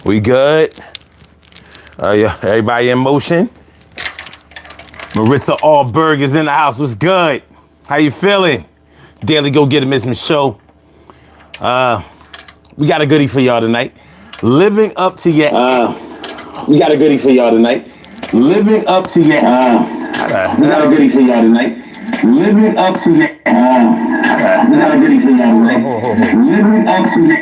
We good? Yeah, everybody in motion? Maritza Allberg is in the house. What's good? How you feeling? Daily Go Get 'Em show. We got a goodie for y'all tonight. Living up to your we got a goodie for y'all tonight. Living up to your we got a goodie for y'all tonight. Living up to your we got a goodie for y'all tonight. Living up to your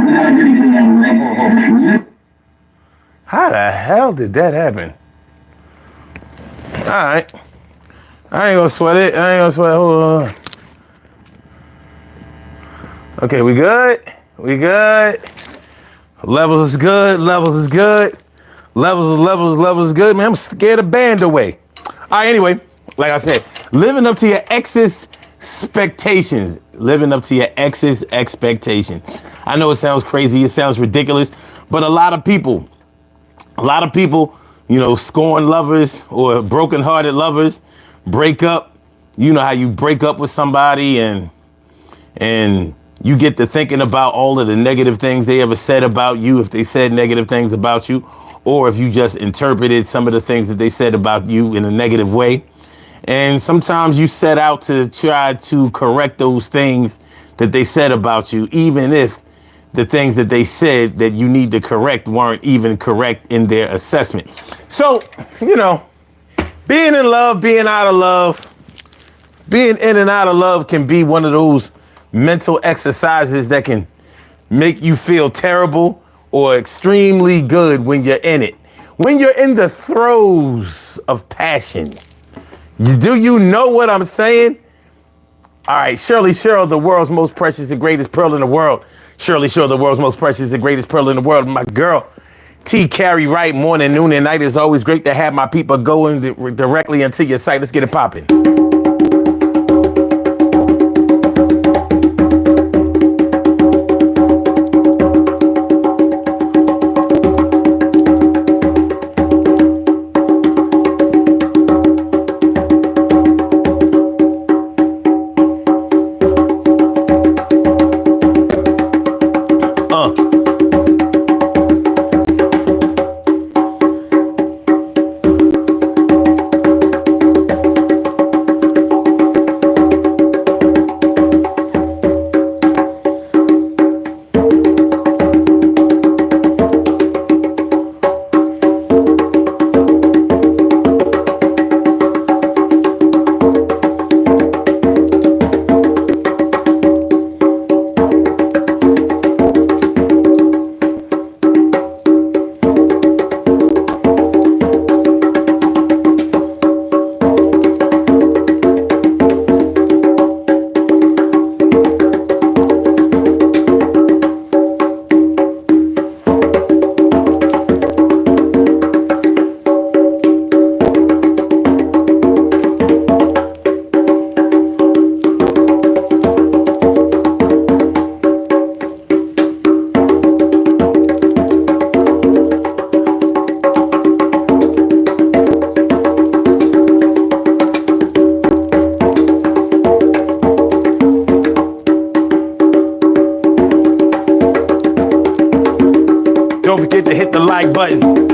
we got a goodie for y'all tonight. How the hell did that happen? All right. I ain't gonna sweat it. Hold on. Okay, we good? We good? Levels is good. Levels is good. Levels is good. Man, I'm scared to band away. All right, anyway, like I said, living up to your ex's expectations. Living up to your ex's expectations. I know it sounds crazy. It sounds ridiculous. But a lot of people, you know, scorn lovers or broken-hearted lovers, break up. You know how you break up with somebody and you get to thinking about all of the negative things they ever said about you, if they said negative things about you, or if you just interpreted some of the things that they said about you in a negative way. And sometimes you set out to try to correct those things that they said about you, even if the things that they said that you need to correct weren't even correct in their assessment. So, you know, being in love, being out of love, being in and out of love can be one of those mental exercises that can make you feel terrible or extremely good when you're in it. When you're in the throes of passion. Do you know what I'm saying? All right, Shirley Cheryl, the world's most precious and greatest pearl in the world. Shirley Cheryl, the world's most precious and greatest pearl in the world. My girl, T. Carrie Wright, morning, noon, and night. It's always great to have my people going directly into your site. Let's get it popping. Don't forget to hit the like button.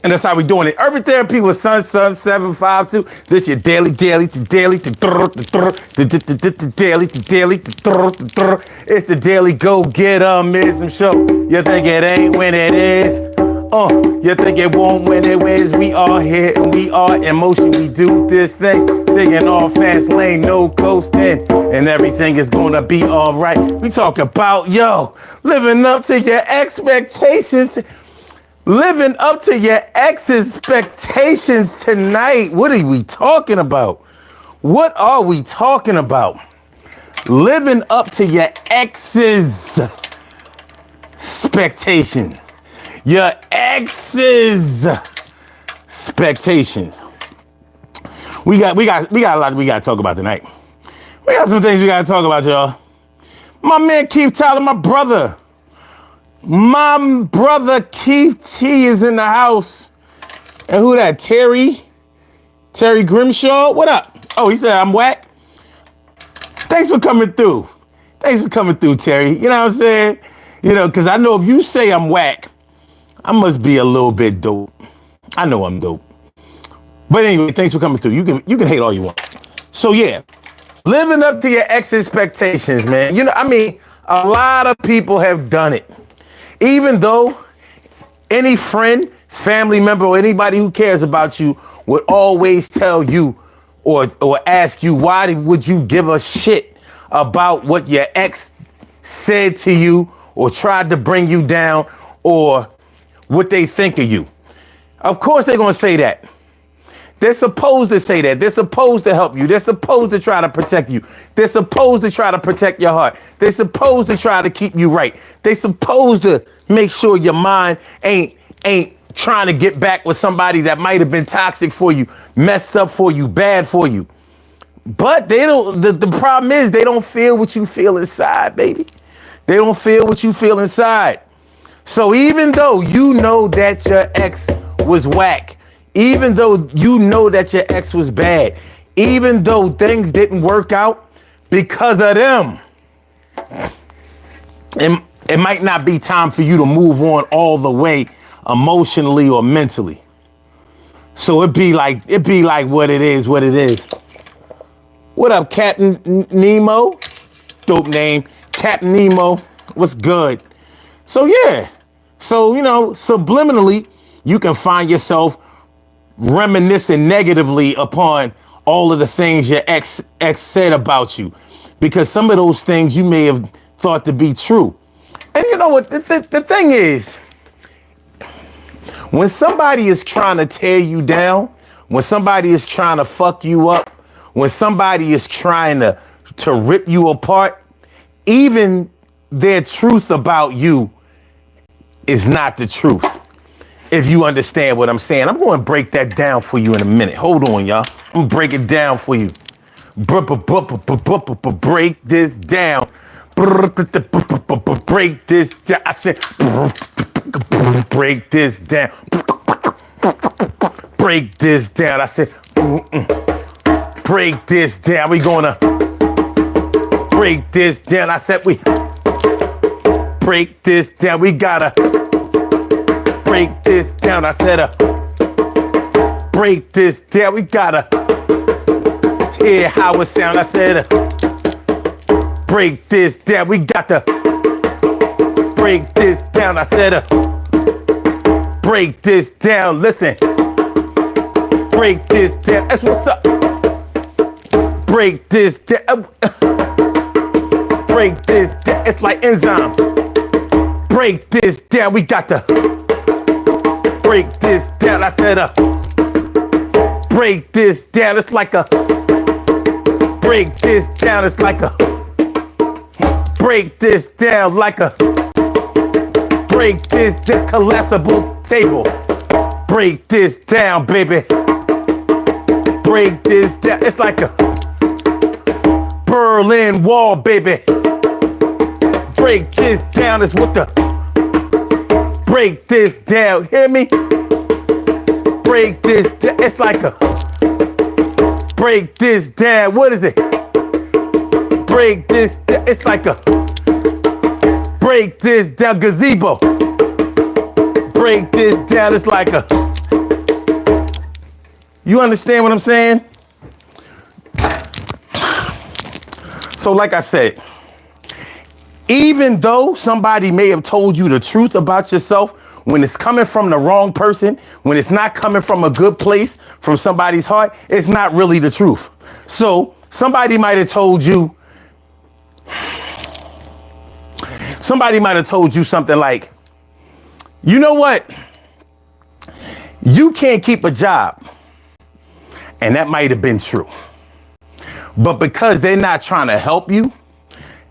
And that's how we doing it. Urban Therapy with Sun 752. This your daily. It's the daily go-get-ism show. You think it ain't when it is? You think it won't when it is? We are here and we are in motion. We do this thing, taking off fast lane, no coasting, and everything is gonna be all right. We talk about, living up to your expectations. Living up to your expectations tonight. What are we talking about? What are we talking about? Living up to your ex's expectations. Your ex's expectations. We got a lot we gotta talk about tonight. We got some things we gotta talk about, y'all. My man Keith Tyler, my brother Keith T is in the house. And who that? Terry Grimshaw? What up? Oh, he said I'm whack. Thanks for coming through. Terry. You know what I'm saying? Because I know if you say I'm whack, I must be a little bit dope. I know I'm dope. But anyway, thanks for coming through. You can hate all you want. So yeah, living up to your ex expectations, man. A lot of people have done it. Even though any friend, family member, or anybody who cares about you would always tell you or ask you, why would you give a shit about what your ex said to you or tried to bring you down or what they think of you? Of course they're going to say that. They're supposed to say that. They're supposed to help you. They're supposed to try to protect you. They're supposed to try to protect your heart. They're supposed to try to keep you right. They're supposed to make sure your mind ain't trying to get back with somebody that might have been toxic for you, messed up for you, bad for you. But they don't. The problem is they don't feel what you feel inside, baby. They don't feel what you feel inside. So even though you know that your ex was whack, even though you know that your ex was bad, even though things didn't work out because of them, it might not be time for you to move on all the way emotionally or mentally. So it be like what it is. What up, Captain Nemo? Dope name. Captain Nemo. What's good? So yeah. So, subliminally, you can find yourself reminiscing negatively upon all of the things your ex said about you, because some of those things you may have thought to be true. And you know what? The thing is, when somebody is trying to tear you down, when somebody is trying to fuck you up, when somebody is trying to rip you apart, even their truth about you is not the truth. If you understand what I'm saying, I'm going to break that down for you in a minute. Hold on, y'all. I'm going to break it down for you. Break this down. Break this down. I said, break this down. Break this down. I said, break this down. We going to break this down. I said, we break this down. We got to break this down. I said, break this down. We gotta hear how it sound. I said, break this down. We got to break this down. I said, break this down. Listen, break this down. That's what's up. Break this down. Break this down. It's like enzymes. Break this down. We got to break this down. I said, break this down. It's like a break this down. It's like a break this down. Like a break this down. Collapsible table. Break this down, baby. Break this down. It's like a Berlin Wall, baby. Break this down. It's what the break this down. Hear me? Break this down. It's like a break this down. What is it? Break this down. It's like a break this down. Gazebo. Break this down. It's like a You understand what I'm saying? So like I said, even though somebody may have told you the truth about yourself, when it's coming from the wrong person, when it's not coming from a good place, from somebody's heart, it's not really the truth. So somebody might have told you something like, you know what? You can't keep a job. And that might have been true. But because they're not trying to help you,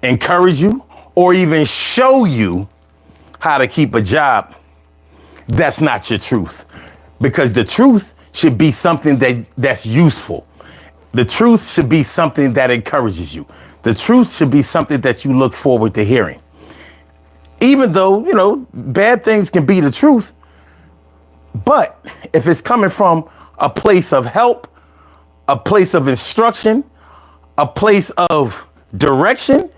encourage you, or even show you how to keep a job, that's not your truth. Because the truth should be something that's useful. The truth should be something that encourages you. The truth should be something that you look forward to hearing. Even though, you know, bad things can be the truth. But if it's coming from a place of help, a place of instruction, a place of direction,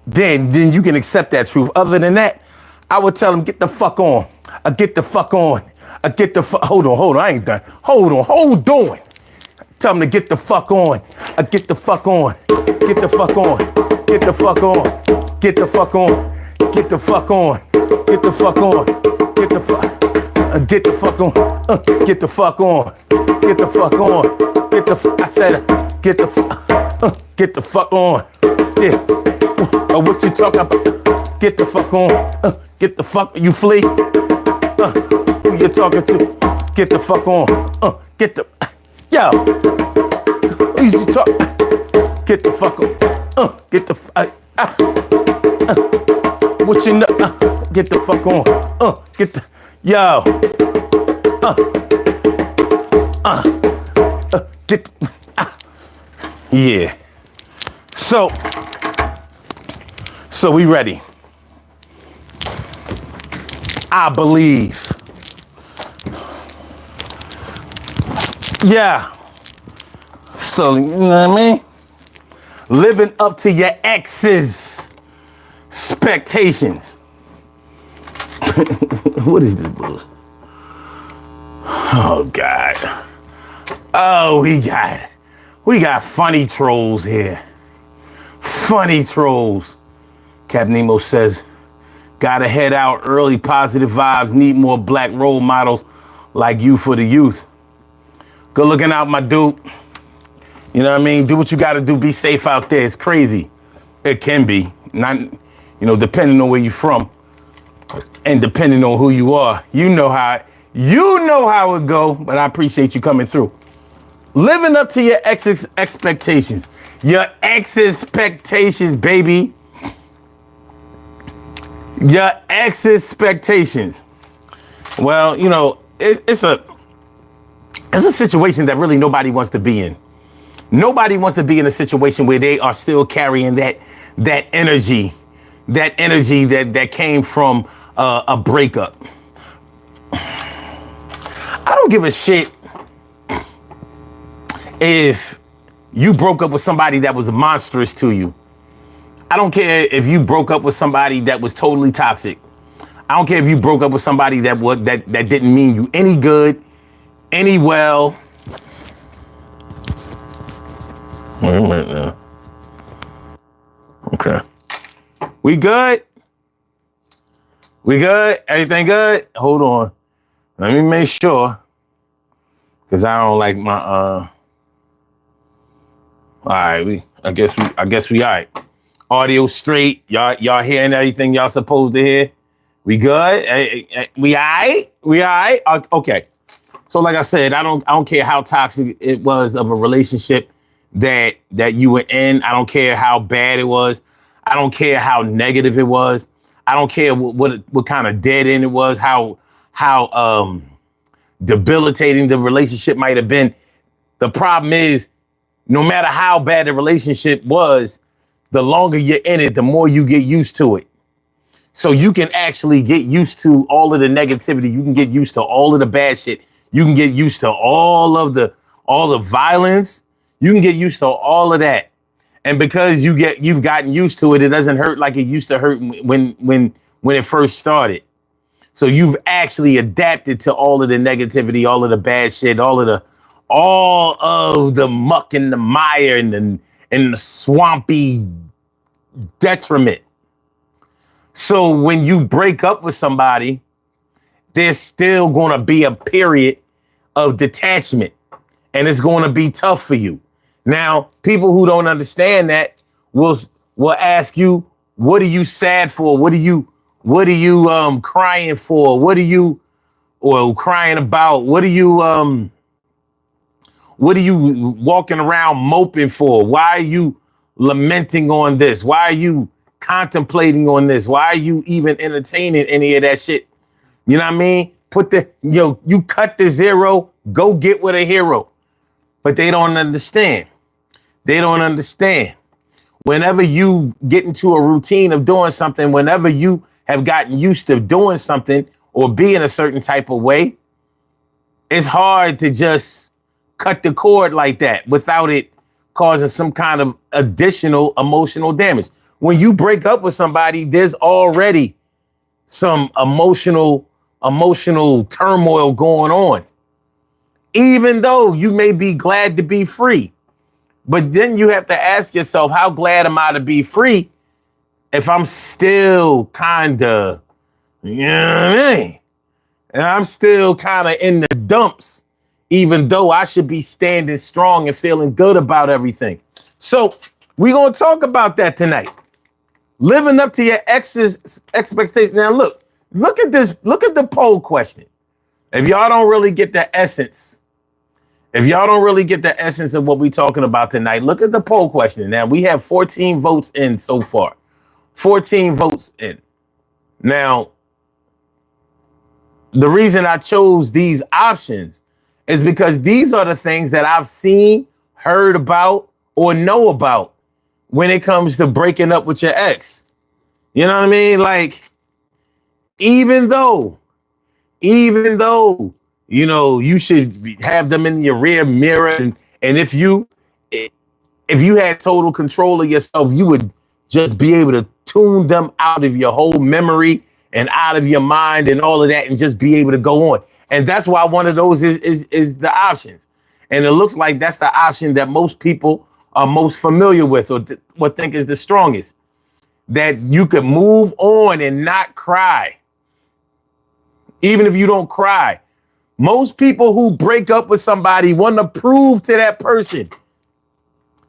then you can accept that truth. Other than that, I would tell them, get the fuck on. Get the fuck on. Hold on. I ain't done. Hold on. Tell them to get the fuck on. Get the fuck on. Get the fuck on. Get the fuck on. Get the fuck on. Get the fuck on. Get the fuck on. Get the fuck. Get the fuck on. Get the fuck on. Get the fuck on. Get the fuck. I said, get the fuck. Get the fuck on. Yeah. What you talking about? Get the fuck on. Get the fuck. You flee. Who you talking to? Get the fuck on. Get the. Yo. Who you talk? Get the fuck on. Get the. What you know? Get the fuck on. Get the. Yo. Get the. Yeah. So we ready. I believe. Yeah. So, you know what I mean? Living up to your ex's expectations. What is this bullshit? Oh, God. Oh, we got funny trolls here. Funny trolls. Cap Nemo says, gotta head out early, positive vibes, need more black role models like you for the youth. Good looking out, my dude. You know what I mean? Do what you gotta do, be safe out there. It's crazy. It can be. Not, you know, depending on where you're from and depending on who you are. You know how it go, but I appreciate you coming through. Living up to your ex's expectations. Your ex's expectations, baby. Your ex's expectations. Well, you know, it's a situation that really nobody wants to be in. Nobody wants to be in a situation where they are still carrying that energy that came from a breakup. I don't give a shit if you broke up with somebody that was monstrous to you. I don't care if you broke up with somebody that was totally toxic. I don't care if you broke up with somebody that didn't mean you any good, any well. Wait a minute now. Okay. We good? We good? Everything good? Hold on. Let me make sure. Cause I don't like my all right, I guess we all right. Audio straight. Y'all hearing everything y'all supposed to hear? We good? We all right? We all right? Okay. So like I said, I don't care how toxic it was of a relationship that you were in. I don't care how bad it was. I don't care how negative it was. I don't care what kind of dead end it was, how debilitating the relationship might have been. The problem is, no matter how bad the relationship was, the longer you're in it, the more you get used to it. So you can actually get used to all of the negativity. You can get used to all of the bad shit. You can get used to all the violence. You can get used to all of that. And because you've gotten used to it, it doesn't hurt like it used to hurt when it first started. So you've actually adapted to all of the negativity, all of the bad shit, all of all of the muck and the mire and the swampy detriment. So when you break up with somebody, there's still going to be a period of detachment, and it's going to be tough for you. Now, people who don't understand that will ask you, what are you sad for? What are you crying for? What are you crying about? What are you walking around moping for? Why are you lamenting on this? Why are you contemplating on this? Why are you even entertaining any of that shit? You know what I mean? You cut the zero, go get with a hero. But they don't understand. They don't understand. Whenever you get into a routine of doing something, whenever you have gotten used to doing something or being a certain type of way, it's hard to just cut the cord like that without it causing some kind of additional emotional damage. When you break up with somebody, there's already some emotional turmoil going on. Even though you may be glad to be free. But then you have to ask yourself, how glad am I to be free if I'm still kind of, you know what I mean? And I'm still kind of in the dumps, even though I should be standing strong and feeling good about everything. So we're going to talk about that tonight. Living up to your ex's expectations. Now, look at this. Look at the poll question. If y'all don't really get the essence of what we're talking about tonight, look at the poll question. Now, we have 14 votes in so far. 14 votes in. Now, the reason I chose these options is because these are the things that I've seen, heard about, or know about when it comes to breaking up with your ex. You know what I mean? Like, even though, you know, you should have them in your rear mirror. And if you had total control of yourself, you would just be able to tune them out of your whole memory and out of your mind and all of that and just be able to go on. And that's why one of those is the options. And it looks like that's the option that most people are most familiar with or think is the strongest. That you could move on and not cry. Even if you don't cry. Most people who break up with somebody want to prove to that person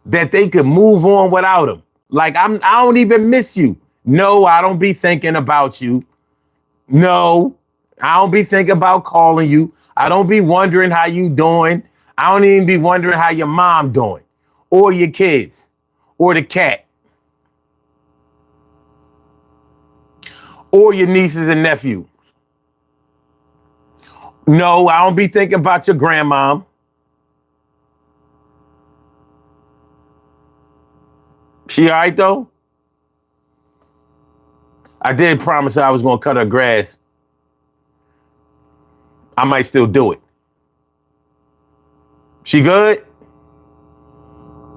that they could move on without them. Like, I don't even miss you. No, I don't be thinking about you. No, I don't be thinking about calling you. I don't be wondering how you doing. I don't even be wondering how your mom doing or your kids or the cat or your nieces and nephews. No, I don't be thinking about your grandmom. She all right, though? I did promise her I was going to cut her grass. I might still do it. She good?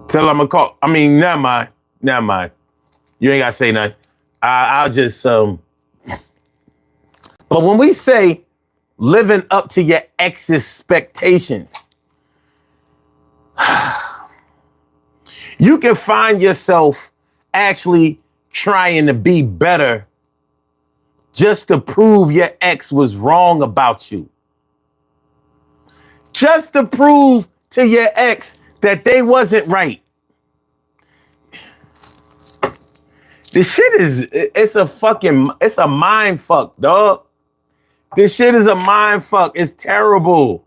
Tell her I'm going to call. I mean, never mind. You ain't got to say nothing. I'll just... But when we say living up to your ex's expectations, you can find yourself actually trying to be better just to prove your ex was wrong about you. Just to prove to your ex that they wasn't right. This shit it's a mind fuck, dog. This shit is a mind fuck. It's terrible.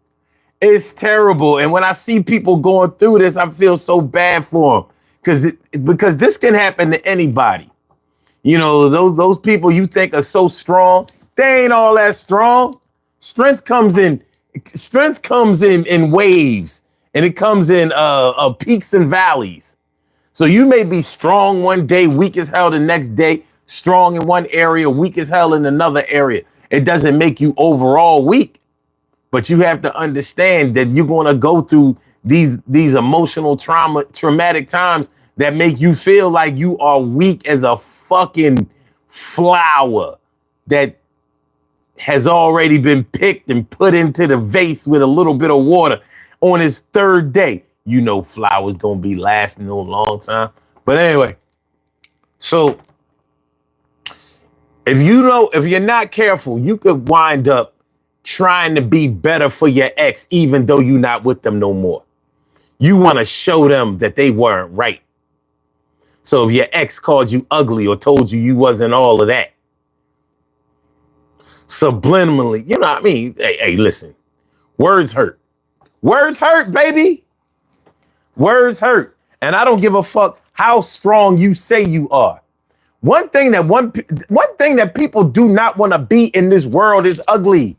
It's terrible. And when I see people going through this, I feel so bad for them because this can happen to anybody. You know, those people you think are so strong, they ain't all that strong. Strength comes in waves, and it comes in peaks and valleys. So you may be strong one day, weak as hell the next day, strong in one area, weak as hell in another area. It doesn't make you overall weak, but you have to understand that you're going to go through these emotional traumatic times that make you feel like you are weak as a fucking flower that has already been picked and put into the vase with a little bit of water. on his third day. You know flowers don't be lasting no long time. But anyway, so if you're not careful, you could wind up trying to be better for your ex, even though you're not with them no more. You want to show them that they weren't right. So if your ex called you ugly or told you wasn't all of that, subliminally, you know what I mean? Hey, listen, words hurt. Words hurt, baby. Words hurt. And I don't give a fuck how strong you say you are. One thing that people do not want to be in this world is ugly.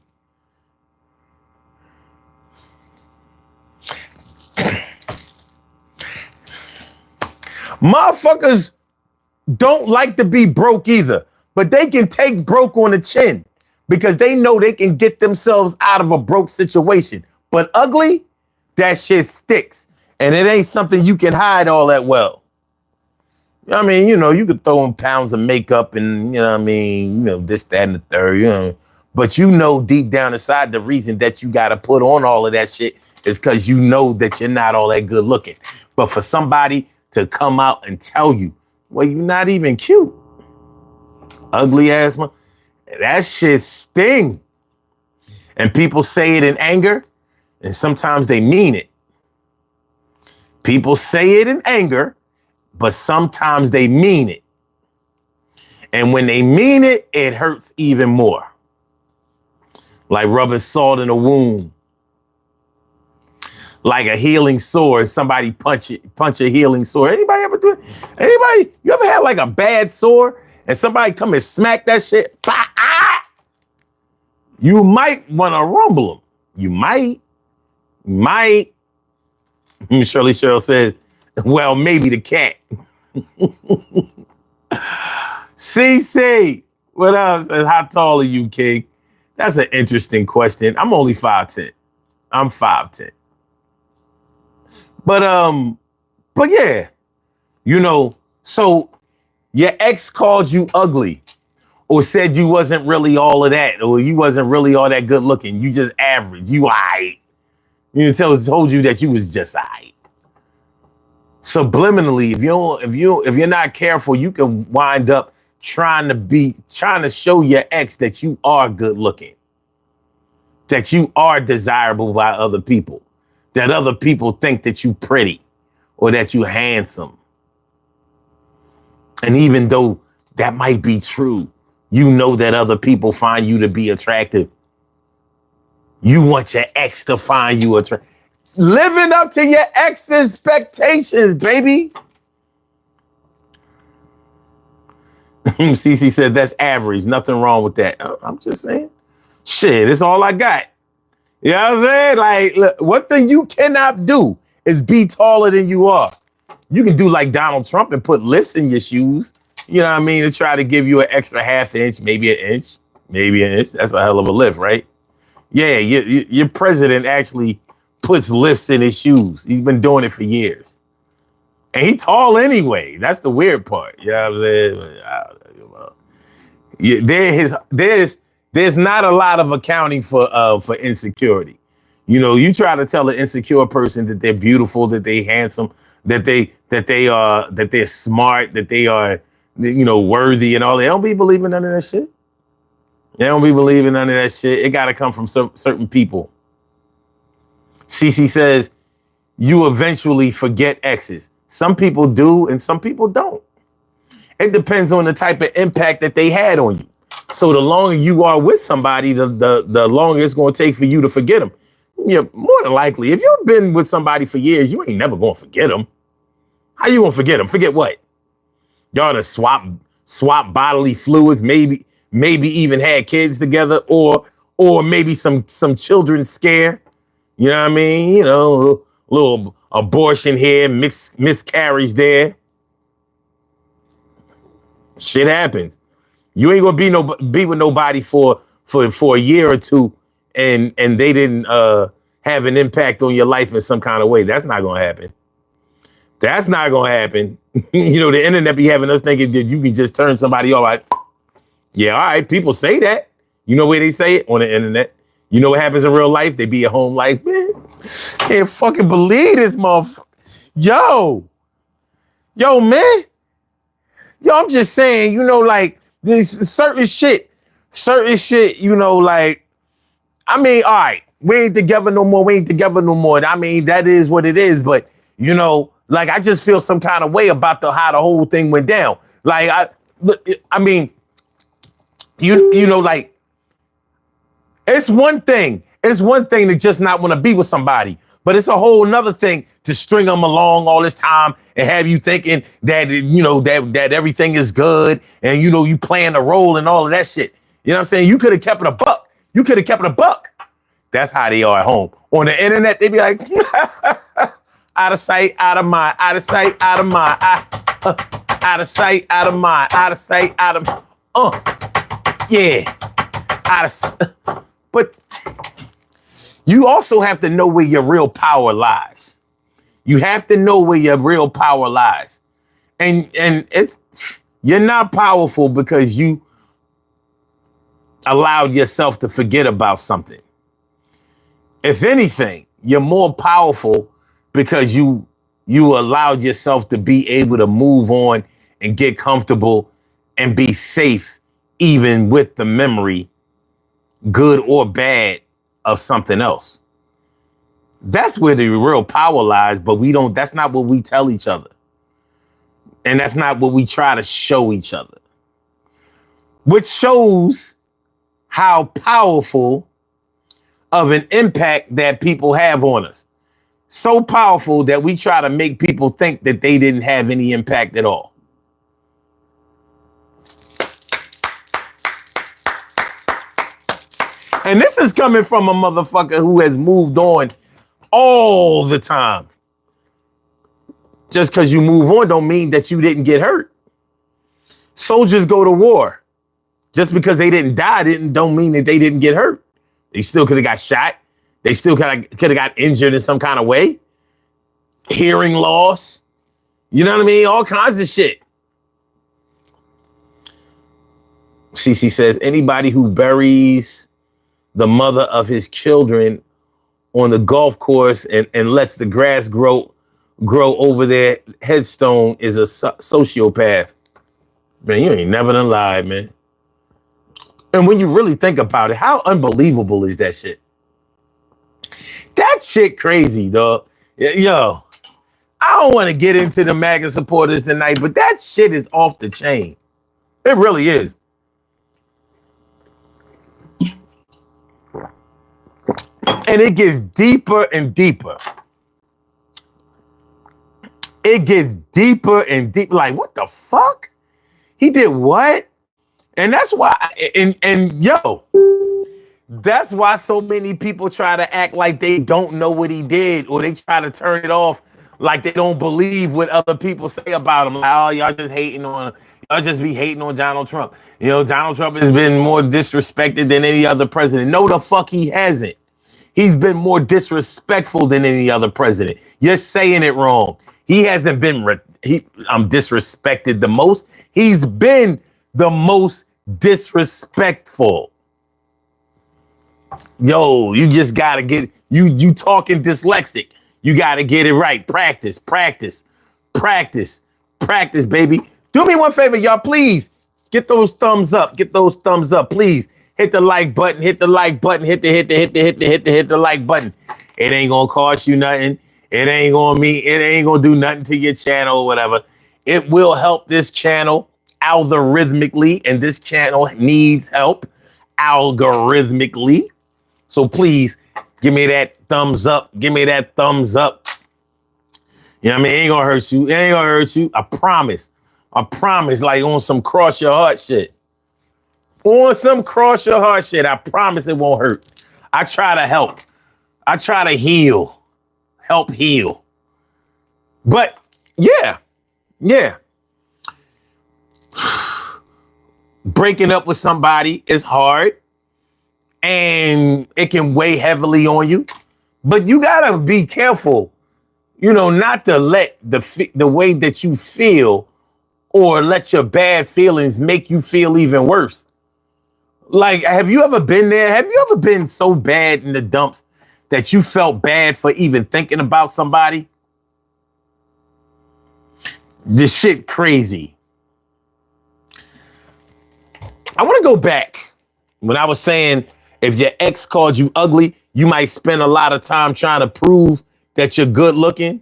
Motherfuckers don't like to be broke either, but they can take broke on the chin because they know they can get themselves out of a broke situation. But ugly, that shit sticks. And it ain't something you can hide all that well. I mean, you could throw in pounds of makeup and, this, that, and the third, But deep down inside, the reason that you got to put on all of that shit is because you know that you're not all that good looking. But for somebody to come out and tell you, well, you're not even cute. Ugly ass, that shit sting. And people say it in anger, and sometimes they mean it. People say it in anger, but sometimes they mean it. And when they mean it, it hurts even more. Like rubbing salt in a wound. Like a healing sore. Somebody punch a healing sore. Anybody ever do it? Anybody? You ever had like a bad sore and somebody come and smack that shit? You might want to rumble them. You might. Shirley Cheryl says, well, maybe the cat. CC, what up? Says, how tall are you, King? That's an interesting question. I'm only 5'10". I'm 5'10". But yeah, so your ex called you ugly or said you wasn't really all of that, or you wasn't really all that good looking. You just average. You all right. Told you that you was just all right. Subliminally, if you're not careful, you can wind up trying to show your ex that you are good looking, that you are desirable by other people, that other people think that you pretty or that you handsome. And even though that might be true, that other people find you to be attractive. You want your ex to find you attractive. Living up to your ex's expectations, baby. Cece said that's average. Nothing wrong with that. I'm just saying. Shit, it's all I got. You know what I'm saying? Like, look, one thing you cannot do is be taller than you are. You can do like Donald Trump and put lifts in your shoes. You know what I mean? To try to give you an extra half inch, maybe an inch, maybe an inch. That's a hell of a lift, right? Yeah, your president actually puts lifts in his shoes. He's been doing it for years. And he's tall anyway. That's the weird part. You know what I'm saying? There's not a lot of accounting for insecurity. You try to tell an insecure person that they're beautiful, that they're handsome, that they're smart, that they are, worthy and all that. They don't be believing none of that shit. They don't be believing none of that shit. It got to come from certain people. Cece says, you eventually forget exes. Some people do and some people don't. It depends on the type of impact that they had on you. So the longer you are with somebody, the longer it's going to take for you to forget them. More than likely, if you've been with somebody for years, you ain't never going to forget them. How you going to forget them? Forget what? Y'all to swap bodily fluids, maybe even had kids together, or maybe some children scare. You know what I mean? Little abortion here, miscarriage there. Shit happens. You ain't gonna be with nobody for a year or two, and they didn't have an impact on your life in some kind of way. That's not gonna happen. That's not gonna happen. The internet be having us thinking that you can just turn somebody off. Like, yeah, all right. People say that. You know where they say it? On the internet. You know what happens in real life? They be at home like, man, Can't fucking believe this motherfucker. Yo, man. Yo, I'm just saying, you know, like, this certain shit, you know, like, I mean, all right, we ain't together no more. I mean, that is what it is. But, you know, like, I just feel some kind of way about how the whole thing went down. Like, I mean, you know, like, it's one thing to just not want to be with somebody, but it's a whole nother thing to string them along all this time and have you thinking that, you know, that everything is good and, you know, you playing a role and all of that shit. You know what I'm saying? You could have kept it a buck. That's how they are at home. On the internet, they be like, out of sight, out of mind, out of sight, out of mind, out of sight, out of mind, out of sight, out of, yeah, out of, but you also have to know where your real power lies. You have to know where your real power lies. And you're not powerful because you allowed yourself to forget about something. If anything, you're more powerful because you allowed yourself to be able to move on and get comfortable and be safe, even with the memory, good or bad, of something else. That's where the real power lies, but that's not what we tell each other. And that's not what we try to show each other. Which shows how powerful of an impact that people have on us. So powerful that we try to make people think that they didn't have any impact at all. And this is coming from a motherfucker who has moved on all the time. Just because you move on don't mean that you didn't get hurt. Soldiers go to war. Just because they didn't die don't mean that they didn't get hurt. They still could have got shot. They still could have got injured in some kind of way. Hearing loss. You know what I mean? All kinds of shit. CC says, anybody who buries the mother of his children on the golf course and lets the grass grow over their headstone is a sociopath. Man, you ain't never done lied, man. And when you really think about it, how unbelievable is that shit? That shit crazy, dog. Yo, I don't want to get into the MAGA supporters tonight, but that shit is off the chain. It really is. And it gets deeper and deeper. It gets deeper and deeper. Like, what the fuck? He did what? And that's why, that's why so many people try to act like they don't know what he did, or they try to turn it off like they don't believe what other people say about him. Like, oh, y'all just be hating on Donald Trump. You know, Donald Trump has been more disrespected than any other president. No, the fuck he hasn't. He's been more disrespectful than any other president. You're saying it wrong. He hasn't been disrespected the most. He's been the most disrespectful. Yo, you just gotta get you talking dyslexic. You gotta get it right. Practice, baby. Do me one favor, y'all. Please get those thumbs up. Please hit the like button. Hit the like button. Hit the like button. It ain't gonna cost you nothing. It ain't gonna do nothing to your channel or whatever. It will help this channel algorithmically, and this channel needs help algorithmically. So please give me that thumbs up. You know what I mean? It ain't gonna hurt you. I promise. Like on some cross your heart shit. I promise it won't hurt. I try to help. I try to help heal. But yeah. Breaking up with somebody is hard and it can weigh heavily on you, but you gotta be careful, not to let the way that you feel or let your bad feelings make you feel even worse. Like, have you ever been there? Have you ever been so bad in the dumps that you felt bad for even thinking about somebody? This shit crazy. I want to go back when I was saying if your ex called you ugly, you might spend a lot of time trying to prove that you're good looking.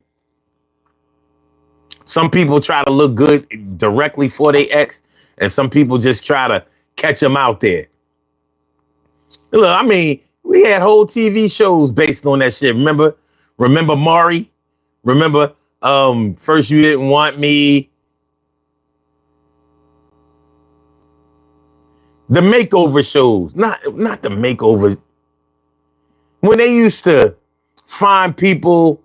Some people try to look good directly for their ex, and some people just try to catch them out there. Look, I mean, we had whole TV shows based on that shit. Remember Maury? Remember First You Didn't Want Me? The makeover shows, not the makeover. When they used to find people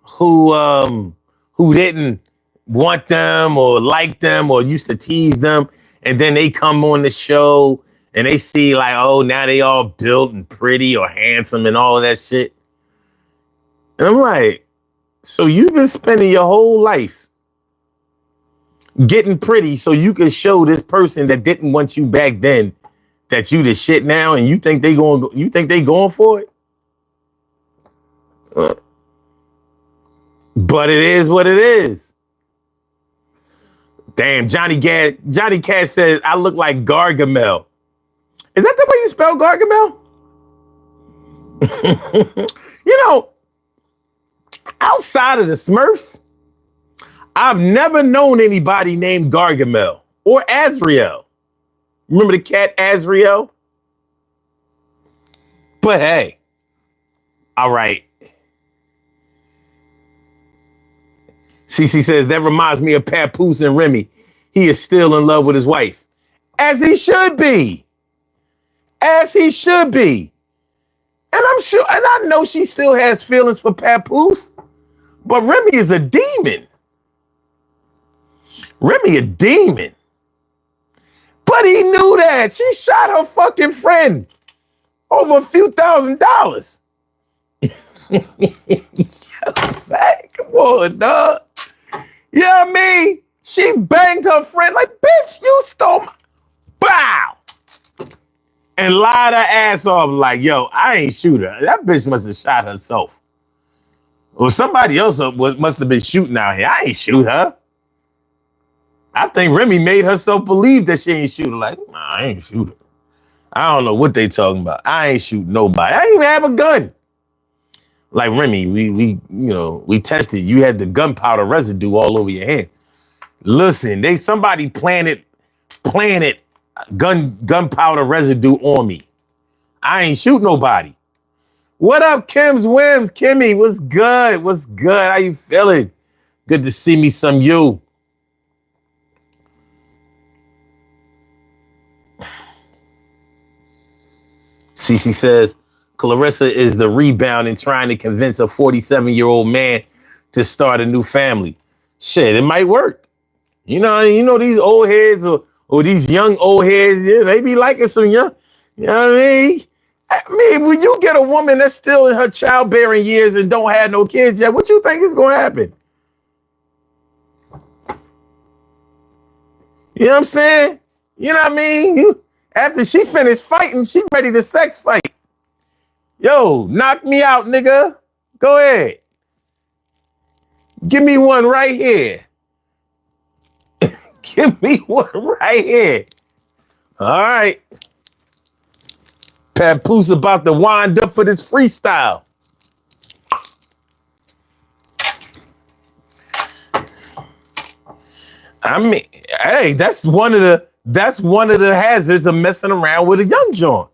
who didn't want them or like them or used to tease them, and then they come on the show and they see like, oh, now they all built and pretty or handsome and all of that shit. And I'm like, so you've been spending your whole life getting pretty so you can show this person that didn't want you back then that you the shit now, and you think they going for it? But it is what it is. Damn, Johnny Cat said I look like Gargamel. Is that the way you spell Gargamel? You know, outside of the Smurfs, I've never known anybody named Gargamel or Azrael. Remember the cat Azrael? But hey, all right. CC says, that reminds me of Papoose and Remy. He is still in love with his wife. As he should be. As he should be. And I'm sure, and I know she still has feelings for Papoose, but Remy is a demon. Remy a demon. But he knew that. She shot her fucking friend over a few $1,000s. Come on, dog. You know what I mean? She banged her friend like, bitch, you stole my... Bow! And lied her ass off like, yo, I ain't shoot her. That bitch must have shot herself. Or somebody else must have been shooting out here. I ain't shoot her. I think Remy made herself believe that she ain't shoot her. Like, nah, I ain't shoot her. I don't know what they talking about. I ain't shoot nobody. I didn't even have a gun. Like Remy, we tested. You had the gunpowder residue all over your hand. Listen, somebody planted gunpowder residue on me. I ain't shoot nobody. What up, Kim's Wims? Kimmy, what's good? What's good? How you feeling? Good to see me some you. Cece says, Clarissa is the rebound in trying to convince a 47-year-old man to start a new family. Shit, it might work. You know these old heads or these young old heads, yeah, they be liking some young, you know what I mean? I mean, when you get a woman that's still in her childbearing years and don't have no kids yet, what you think is going to happen? You know what I'm saying? You know what I mean? After she finished fighting, she ready to sex fight. Yo, knock me out, nigga. Go ahead. Give me one right here. Give me one right here. All right. Papoose about to wind up for this freestyle. I mean, hey, that's one of the hazards of messing around with a young joint.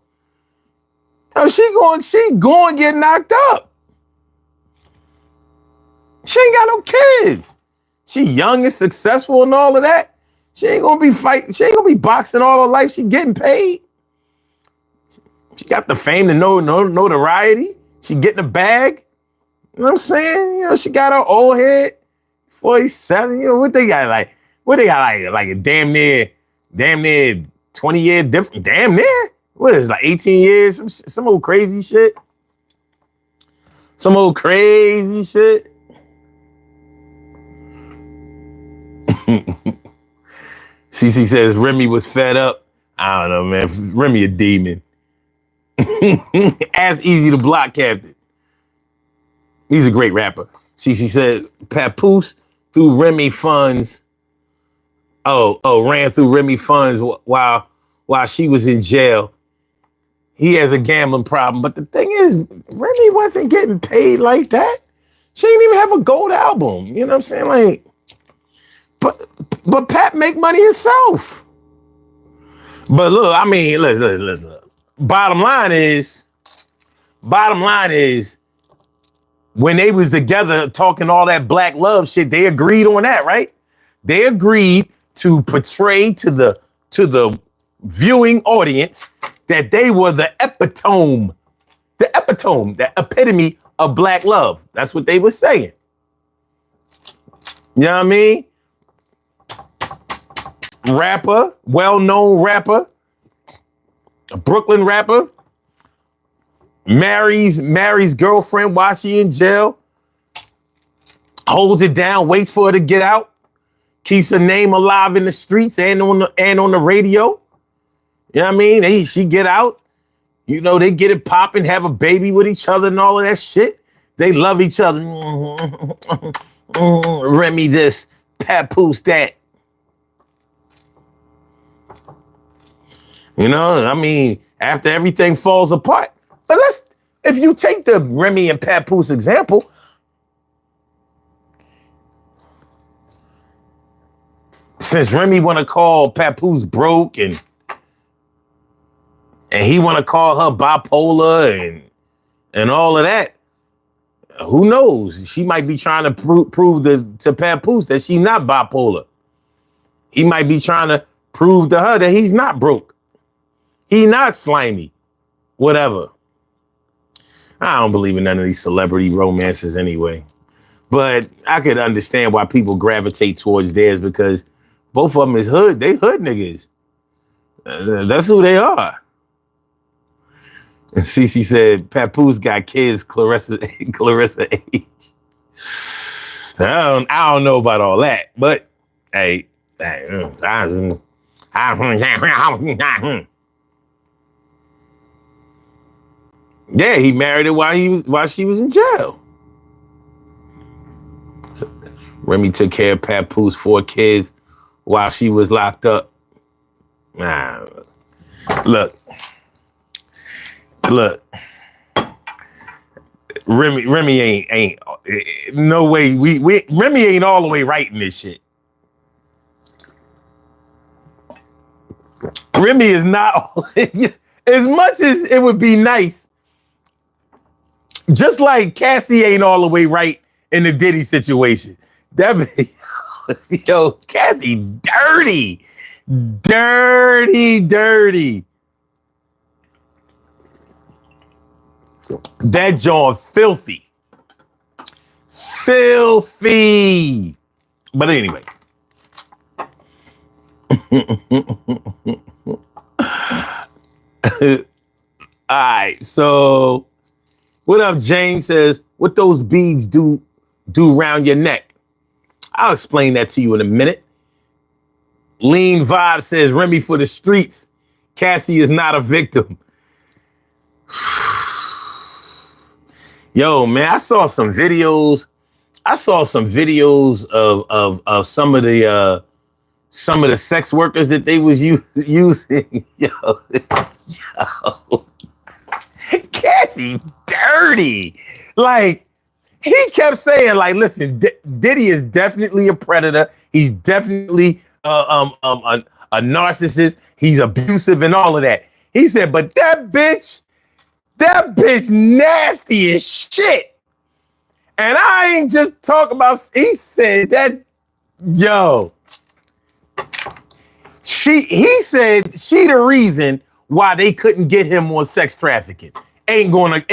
She going to get knocked up. She ain't got no kids. She young and successful and all of that. She ain't gonna be fighting. She ain't gonna be boxing all her life. She getting paid. She got the fame, the notoriety. She getting a bag. You know what I'm saying? She got her old head, 47. What they got like a damn near 20 year difference. Damn near. What is it, like 18 years? Some old crazy shit. Some old crazy shit. CC says Remy was fed up. I don't know, man. Remy a demon. As Easy to Block Captain. He's a great rapper. She said Papoose through Remy funds. Ran through Remy funds while she was in jail. He has a gambling problem. But the thing is, Remy wasn't getting paid like that. She didn't even have a gold album. You know what I'm saying? Like, but Pat make money himself. But look, I mean, listen. Bottom line is, when they was together talking all that black love shit, they agreed on that, right? They agreed to portray to the viewing audience that they were the epitome, the epitome of black love. That's what they were saying. You know what I mean? Rapper, well-known rapper, a Brooklyn rapper, marries girlfriend while she in jail, holds it down, waits for her to get out, keeps her name alive in the streets and on the radio. You know what I mean? She get out, you know, they get it popping, have a baby with each other and all of that shit. They love each other. Remy this, Papoose that. You know, I mean, after everything falls apart. But if you take the Remy and Papoose example, since Remy want to call Papoose broke and he want to call her bipolar and all of that, who knows? She might be trying to prove to Papoose that she's not bipolar. He might be trying to prove to her that he's not broke. He not slimy. Whatever. I don't believe in none of these celebrity romances anyway. But I could understand why people gravitate towards theirs because both of them is hood. They hood niggas. That's who they are. And Cece said, Papoose got kids Clarissa age. I don't know about all that, but hey, yeah, he married her while she was in jail. So, Remy took care of Papoose 4 kids while she was locked up. Look. Remy ain't no way. Remy ain't all the way right in this shit. Remy is not as much as it would be nice. Just like Cassie ain't all the way right in the Diddy situation. Yo, Cassie dirty. That John filthy. But anyway. All right, so what up, James says, what those beads do around your neck? I'll explain that to you in a minute. Lean Vibe says, Remy for the streets. Cassie is not a victim. Yo, man, I saw some videos of some of the sex workers that they was using. Yo. Cassie dirty. Like, he kept saying, like, listen, Diddy is definitely a predator. He's definitely a narcissist. He's abusive and all of that. He said, but that bitch nasty as shit. And I ain't just talking about, he said that, yo. He said she the reason why they couldn't get him on sex trafficking. Ain't going.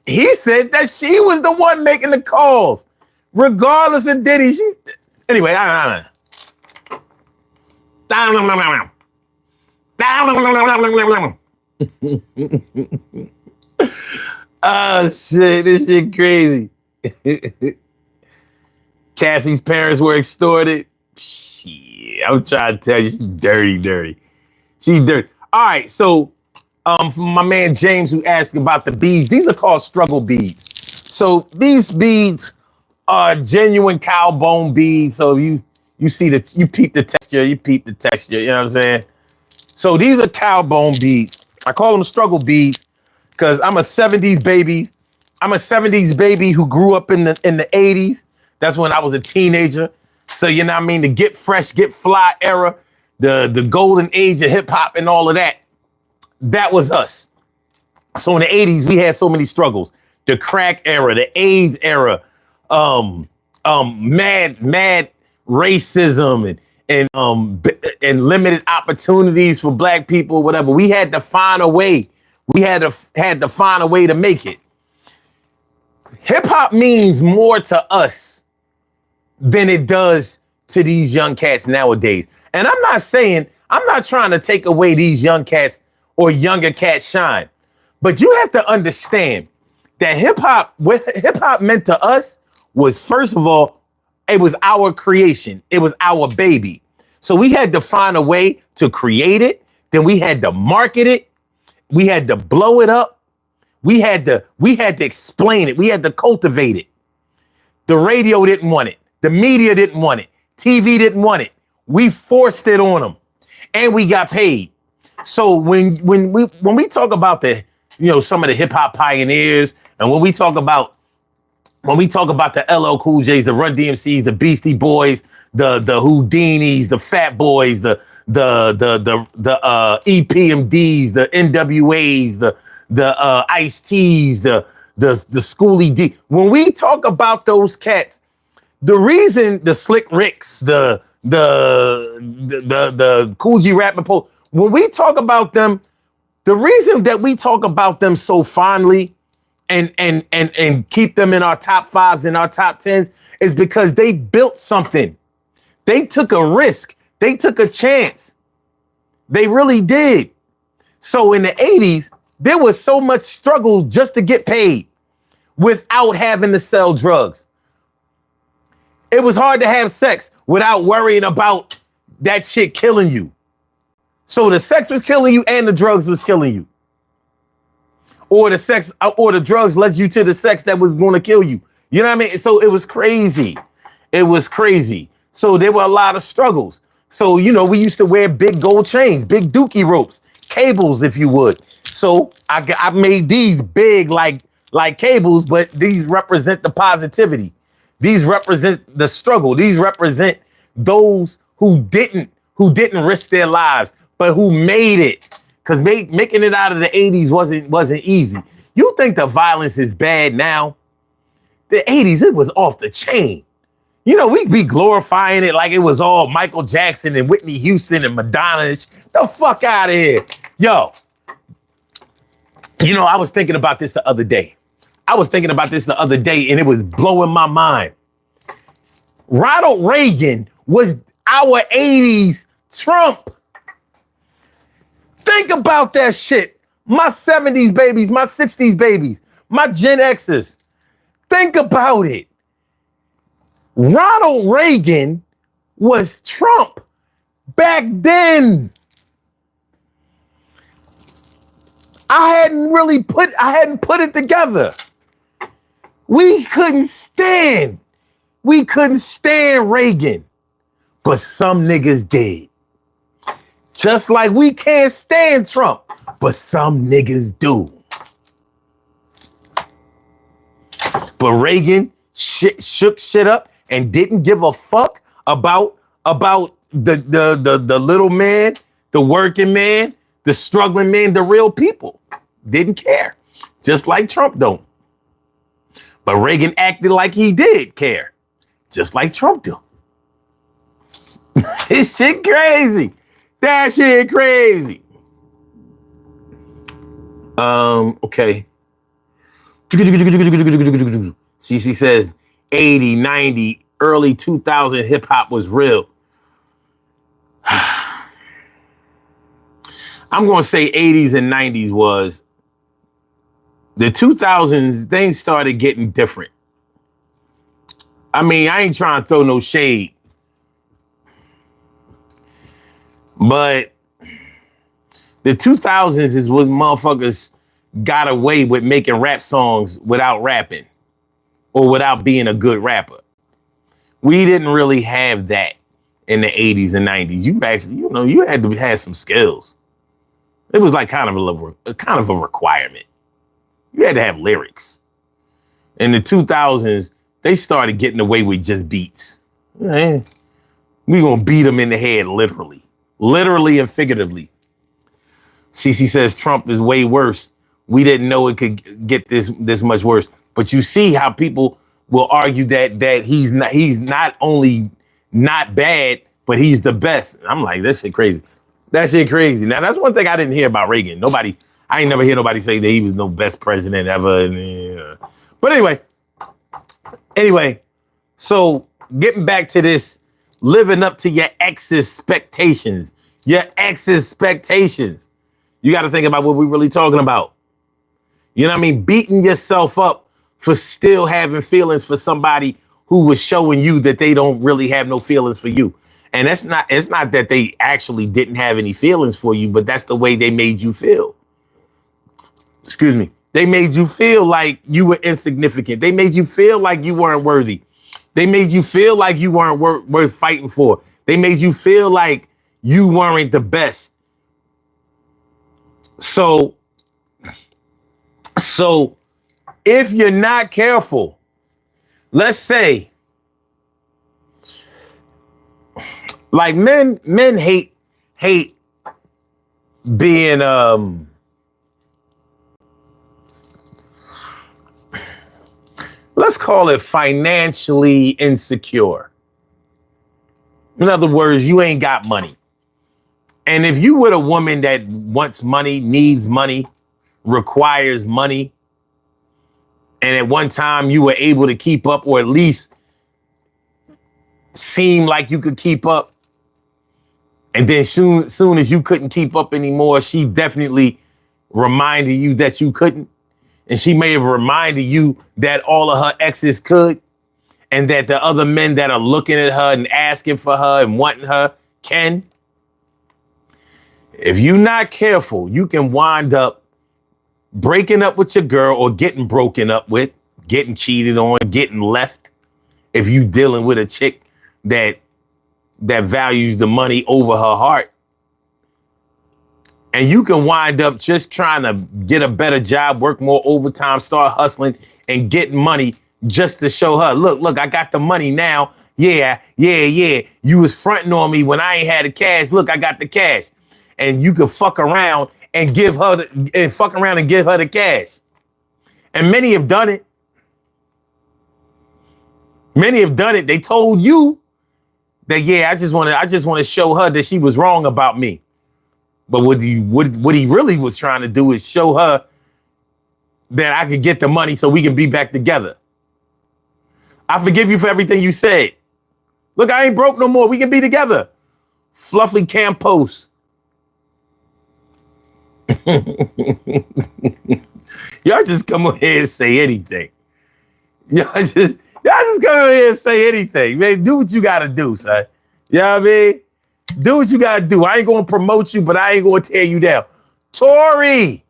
He said that she was the one making the calls. Regardless of Diddy, anyway, oh shit, this shit crazy. Cassie's parents were extorted. Shit, I'm trying to tell you, she's dirty. She's dirty. All right, so From my man James, who asked about the beads. These are called struggle beads. So these beads are genuine cow bone beads. So you see that, you peep the texture, you know what I'm saying? So these are cow bone beads. I call them struggle beads because I'm a 70s baby. I'm a 70s baby who grew up in the 80s. That's when I was a teenager. So you know what I mean? The get fresh, get fly era, the golden age of hip hop and all of that. That was us. So in the 80s, we had so many struggles. The crack era, the AIDS era, mad racism and limited opportunities for black people, whatever. We had to find a way. We had to find a way to make it. Hip hop means more to us than it does to these young cats nowadays. And I'm not trying to take away these young cats or younger cats shine. But you have to understand that what hip hop meant to us was, first of all, it was our creation. It was our baby. So we had to find a way to create it. Then we had to market it. We had to blow it up. We had to explain it. We had to cultivate it. The radio didn't want it. The media didn't want it. TV didn't want it. We forced it on them, and we got paid. So when we talk about some of the hip hop pioneers, and when we talk about the LL Cool J's, the Run DMCs, the Beastie Boys, the Houdinis, the Fat Boys, the EPMDs, the NWAs, the Ice-T's, the Schoolie D. When we talk about those cats, the reason the Slick Ricks, the Cool G Rap, when we talk about them, the reason that we talk about them so fondly and keep them in our top fives and our top tens is because they built something. They took a risk. They took a chance. They really did. So in the 80s, there was so much struggle just to get paid without having to sell drugs. It was hard to have sex without worrying about that shit killing you. So the sex was killing you and the drugs was killing you. Or the drugs led you to the sex that was going to kill you. You know what I mean? So it was crazy. It was crazy. So there were a lot of struggles. So, we used to wear big gold chains, big dookie ropes, cables, if you would. So I made these big like cables, but these represent the positivity. These represent the struggle. These represent those who didn't risk their lives, but who made it. Because making it out of the 80s wasn't easy. You think the violence is bad now? The 80s, it was off the chain. We be glorifying it like it was all Michael Jackson and Whitney Houston and Madonna. The fuck out of here. Yo, I was thinking about this the other day. And it was blowing my mind. Ronald Reagan was our 80s Trump. Think about that shit. My 70s babies, my 60s babies, my Gen Xers. Think about it. Ronald Reagan was Trump back then. I hadn't put it together. We couldn't stand Reagan, but some niggas did. Just like we can't stand Trump, but some niggas do. But Reagan shook shit up and didn't give a fuck about the little man, the working man, the struggling man, the real people. Didn't care. Just like Trump don't. But Reagan acted like he did care. Just like Trump do. This shit crazy. That shit crazy. Okay. CC says 80, 90, early 2000 hip hop was real. I'm going to say 80s and 90s was. The 2000s, things started getting different. I mean, I ain't trying to throw no shade. But The 2000s is when motherfuckers got away with making rap songs without rapping or without being a good rapper. We didn't really have that in the 80s and 90s. You actually, you had to have some skills. It was like kind of a requirement. You had to have lyrics. In the 2000s, they started getting away with just beats. We gonna beat them in the head, literally and figuratively. CC says Trump is way worse. We didn't know it could get this much worse. But you see how people will argue that he's not only not bad, but he's the best. I'm like, that shit crazy. That shit crazy. Now, that's one thing I didn't hear about Reagan. I ain't never hear nobody say that he was no best president ever. But anyway, so getting back to this, living up to your ex's expectations. Your ex's expectations. You got to think about what we're really talking about. You know what I mean? Beating yourself up for still having feelings for somebody who was showing you that they don't really have no feelings for you. And it's not that they actually didn't have any feelings for you, but that's the way they made you feel. Excuse me. They made you feel like you were insignificant. They made you feel like you weren't worthy. They made you feel like you weren't worth fighting for. They made you feel like you weren't the best. So if you're not careful, let's say, like men hate being let's call it financially insecure. In other words, you ain't got money. And if you were a woman that wants money, needs money, requires money, and at one time you were able to keep up, or at least seem like you could keep up, and then soon as you couldn't keep up anymore, she definitely reminded you that you couldn't. And she may have reminded you that all of her exes could, and that the other men that are looking at her and asking for her and wanting her can. If you're not careful, you can wind up breaking up with your girl, or getting broken up with, getting cheated on, getting left. If you dealing with a chick that values the money over her heart. And you can wind up just trying to get a better job, work more overtime, start hustling and getting money just to show her, look, I got the money now. Yeah. You was fronting on me when I ain't had the cash. Look, I got the cash. And you can fuck around and give her the cash. And many have done it. They told you that, yeah, I just want to show her that she was wrong about me. But what he really was trying to do is show her that I could get the money so we can be back together. I forgive you for everything you said. Look, I ain't broke no more. We can be together. Fluffy Campos. Y'all just come on here and say anything. Y'all just come on here and say anything. Man, do what you got to do, son. You know what I mean? Do what you got to do. I ain't going to promote you, but I ain't going to tear you down. Tori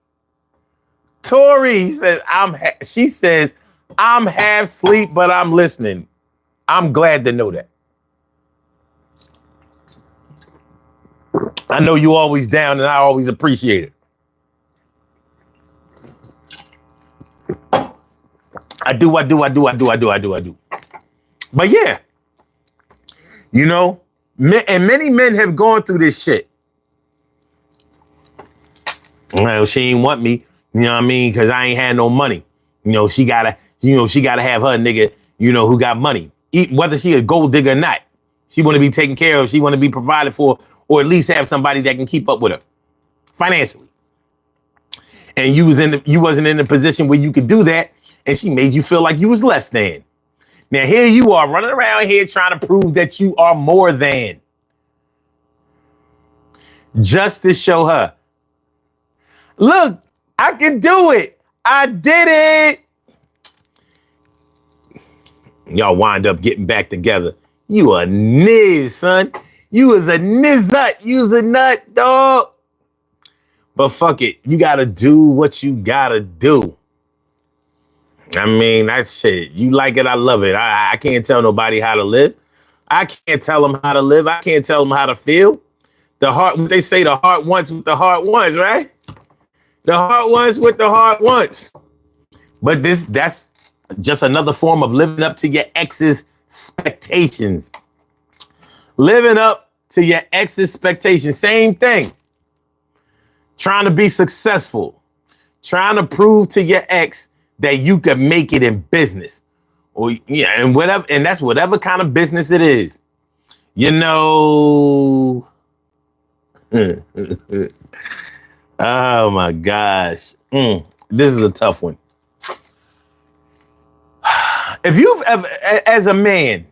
says, she says, I'm half asleep, but I'm listening. I'm glad to know that. I know you always down, and I always appreciate it. I do. But yeah, you know, and many men have gone through this shit. Well, she ain't want me, you know what I mean? Because I ain't had no money. She gotta have her nigga, who got money. Whether she a gold digger or not, she want to be taken care of. She want to be provided for, or at least have somebody that can keep up with her financially. And you wasn't in a position where you could do that, and she made you feel like you was less than. Now here you are running around here trying to prove that you are more than, just to show her, look, I can do it. I did it. Y'all wind up getting back together. You a niz, son. You was a nizzut. You was a nut, dog. But fuck it. You got to do what you got to do. I mean, that's shit. You like it, I love it. I can't tell nobody how to live. I can't tell them how to live. I can't tell them how to feel. The heart, what they say, the heart wants what the heart wants, right? The heart wants what the heart wants. But that's just another form of living up to your ex's expectations. Living up to your ex's expectations. Same thing. Trying to be successful. Trying to prove to your ex that you can make it in business. Or yeah, and whatever, and that's whatever kind of business it is. You know. Oh my gosh. This is a tough one. If you've ever, as a man,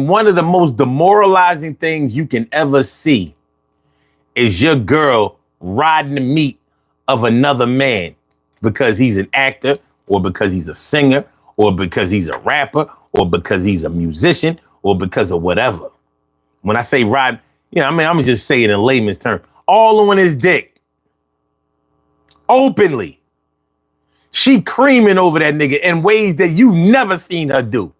one of the most demoralizing things you can ever see is your girl riding the meat of another man because he's an actor or because he's a singer or because he's a rapper or because he's a musician or because of whatever. When I say ride, I'm just saying in layman's term, all on his dick. Openly. She creaming over that nigga in ways that you never seen her do.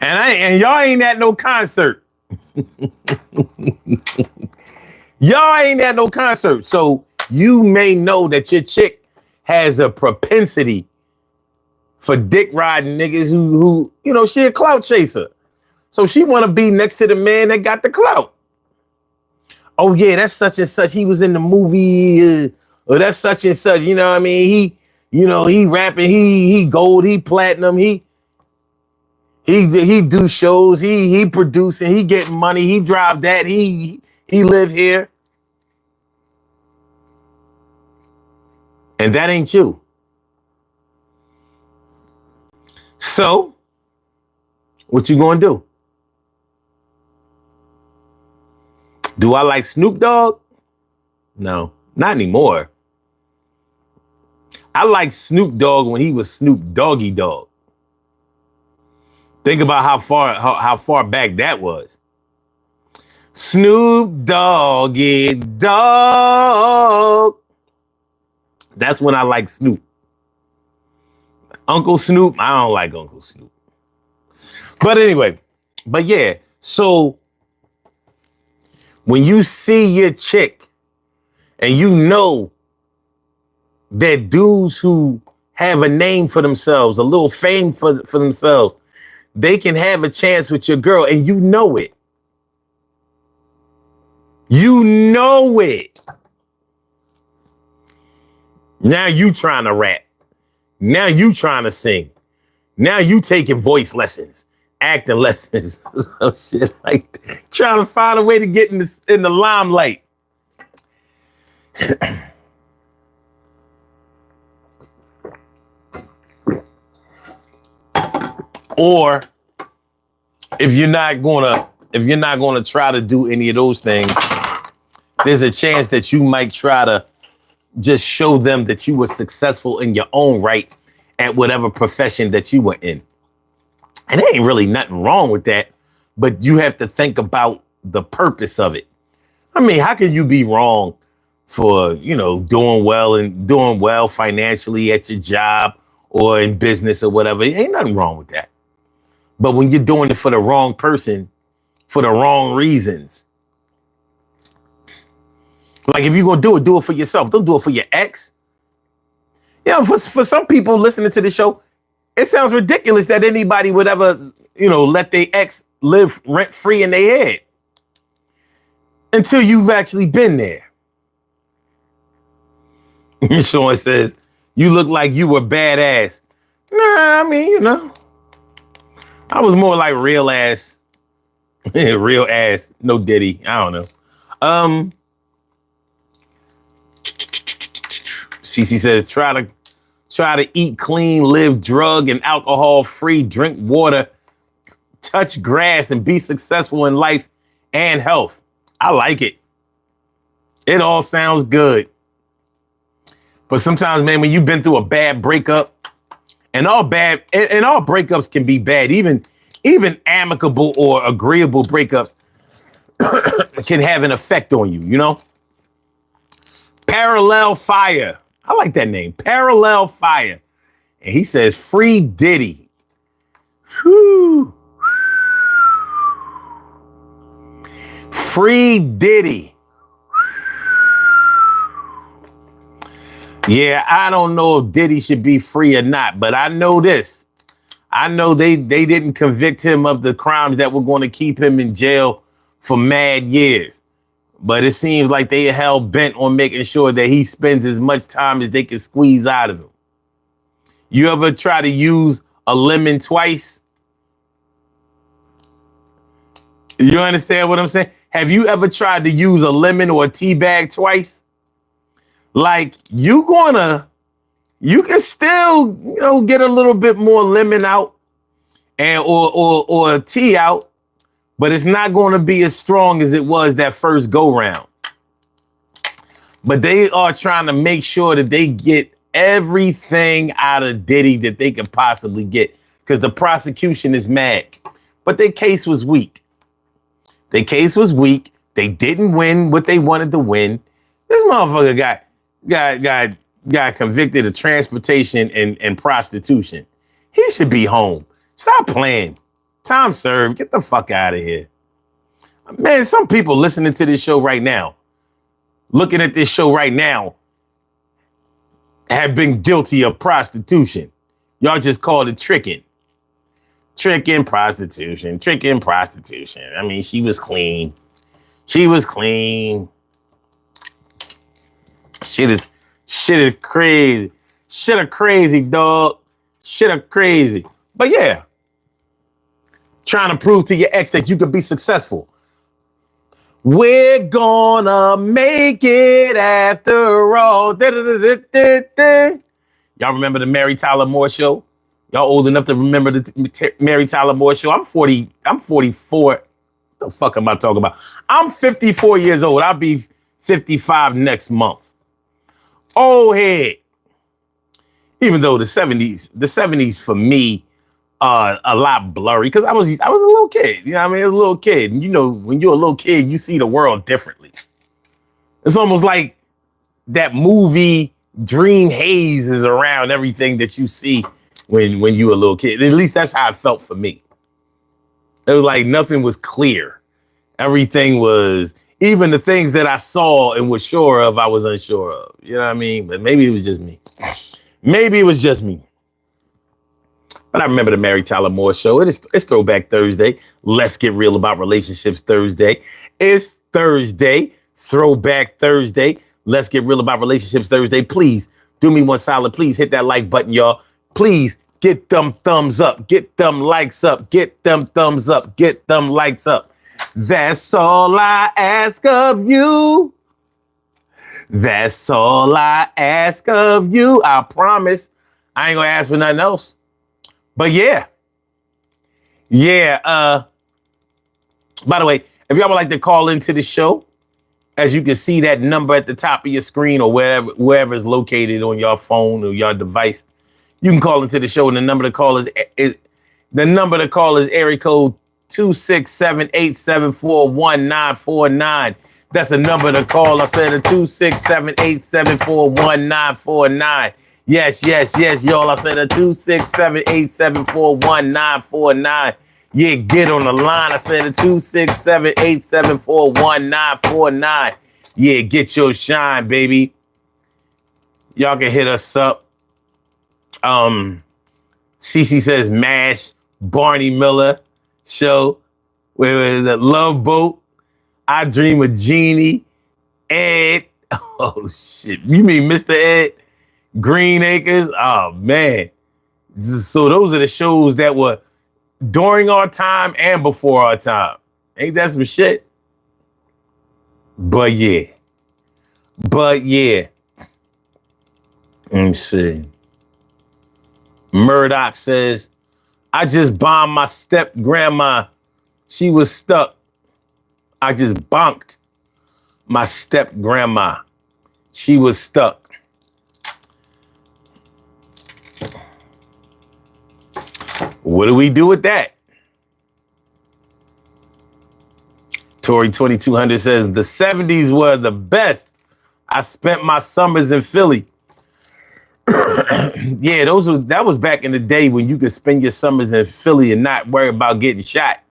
And y'all ain't at no concert. Y'all ain't at no concert. So you may know that your chick has a propensity for dick riding niggas who she a clout chaser. So she want to be next to the man that got the clout. Oh yeah, that's such and such. He was in the movie, or that's such and such. You know what I mean? He rapping, he gold, he platinum, he do shows, he producing, he getting money, he drive that, he live here. And that ain't you. So, what you gonna do? Do I like Snoop Dogg? No, not anymore. I liked Snoop Dogg when he was Snoop Doggy Dogg. Think about how far back that was. Snoop Doggy Dogg. That's when I like Snoop. Uncle Snoop, I don't like Uncle Snoop. But anyway, yeah, so when you see your chick and you know that dudes who have a name for themselves, a little fame for themselves, they can have a chance with your girl and you know it. You know it. Now you trying to rap. Now you trying to sing. Now you taking voice lessons, acting lessons, some shit like that. Trying to find a way to get in the limelight. Or if you're not gonna try to do any of those things, there's a chance that you might try to just show them that you were successful in your own right at whatever profession that you were in. And there ain't really nothing wrong with that, but you have to think about the purpose of it. I mean, how can you be wrong for, doing well financially at your job or in business or whatever? Ain't nothing wrong with that. But when you're doing it for the wrong person, for the wrong reasons, like if you're going to do it for yourself. Don't do it for your ex. For some people listening to the show, it sounds ridiculous that anybody would ever, let their ex live rent free in their head until you've actually been there. Sean says, you look like you were badass. Nah, I mean, I was more like real ass, no Diddy. I don't know. Cece says, try to eat clean, live drug and alcohol free, drink water, touch grass, and be successful in life and health. I like it. It all sounds good. But sometimes, man, when you've been through a bad breakup, and all breakups can be bad, even amicable or agreeable breakups, can have an effect on you, you know? Parallel Fire. I like that name. Parallel Fire. And he says, free Diddy. Whew. Free Diddy. Yeah, I don't know if Diddy should be free or not, but I know this. I know they didn't convict him of the crimes that were going to keep him in jail for mad years. But it seems like they are hell bent on making sure that he spends as much time as they can squeeze out of him. You ever try to use a lemon twice? You understand what I'm saying? Have you ever tried to use a lemon or a tea bag twice? Like you can still, get a little bit more lemon out and or tea out, but it's not going to be as strong as it was that first go round. But they are trying to make sure that they get everything out of Diddy that they can possibly get, because the prosecution is mad. But their case was weak. Their case was weak. They didn't win what they wanted to win. This motherfucker got convicted of transportation and prostitution. He should be home. Stop playing. Time served. Get the fuck out of here. Man, some people listening to this show right now, looking at this show right now, have been guilty of prostitution. Y'all just called it tricking. Tricking prostitution. Tricking prostitution. I mean, she was clean. She was clean. Shit is crazy. Shit are crazy, dog. Shit are crazy. But yeah, trying to prove to your ex that you could be successful. We're gonna make it after all. Y'all remember the Mary Tyler Moore Show? Y'all old enough to remember the Mary Tyler Moore Show? I'm 44. What the fuck am I talking about? I'm 54 years old. I'll be 55 next month. Old head. Even though the 70s for me are a lot blurry, because I was a little kid. You know what I mean? I was a little kid. And when you're a little kid, you see the world differently. It's almost like that movie Dream Haze is around everything that you see when you're a little kid. At least that's how it felt for me. It was like nothing was clear. Everything was, even the things that I saw and was sure of, I was unsure of. You know what I mean? But maybe it was just me. Maybe it was just me. But I remember the Mary Tyler Moore Show. It's Throwback Thursday. Let's get real about relationships Thursday. It's Thursday. Throwback Thursday. Let's get real about relationships Thursday. Please do me one solid. Please hit that like button, y'all. Please get them thumbs up. Get them likes up. Get them thumbs up. Get them likes up. That's all I ask of you. That's all I ask of you. I promise I ain't gonna ask for nothing else. But yeah. By the way, if y'all would like to call into the show, as you can see that number at the top of your screen or wherever it's located on your phone or your device, you can call into the show, and the number to call is area code 267-874-1949. That's the number to call. I said 267-874-1949. Yes, y'all. I said 267-874-1949. Yeah, get on the line. I said 267-874-1949. Yeah, get your shine, baby. Y'all can hit us up. Cece says MASH, Barney Miller show. Where is the Love Boat? I Dream of Jeannie. Ed. Oh shit. You mean Mr. Ed? Green Acres. Oh man. So those are the shows that were during our time and before our time. Ain't that some shit? But yeah. Let me see. Murdoch says, I just bombed my step grandma. She was stuck. I just bonked my step grandma. She was stuck. What do we do with that? Tori 2200 says, the 70s were the best. I spent my summers in Philly. Yeah, that was back in the day when you could spend your summers in Philly and not worry about getting shot.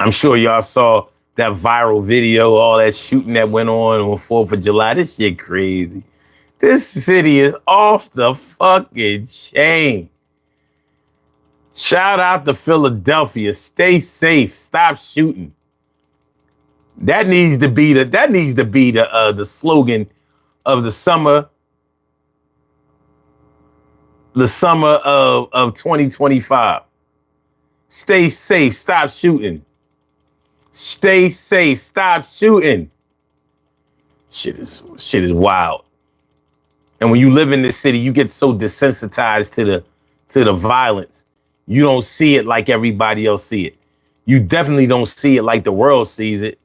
I'm sure y'all saw that viral video, all that shooting that went on 4th of July. This shit crazy. This city is off the fucking chain. Shout out to Philadelphia. Stay safe. Stop shooting. That needs to be the slogan of the summer of 2025. Stay safe. Stop shooting. Stay safe. Stop shooting. Shit is wild. And when you live in this city, you get so desensitized to the violence. You don't see it like everybody else see it. You definitely don't see it like the world sees it.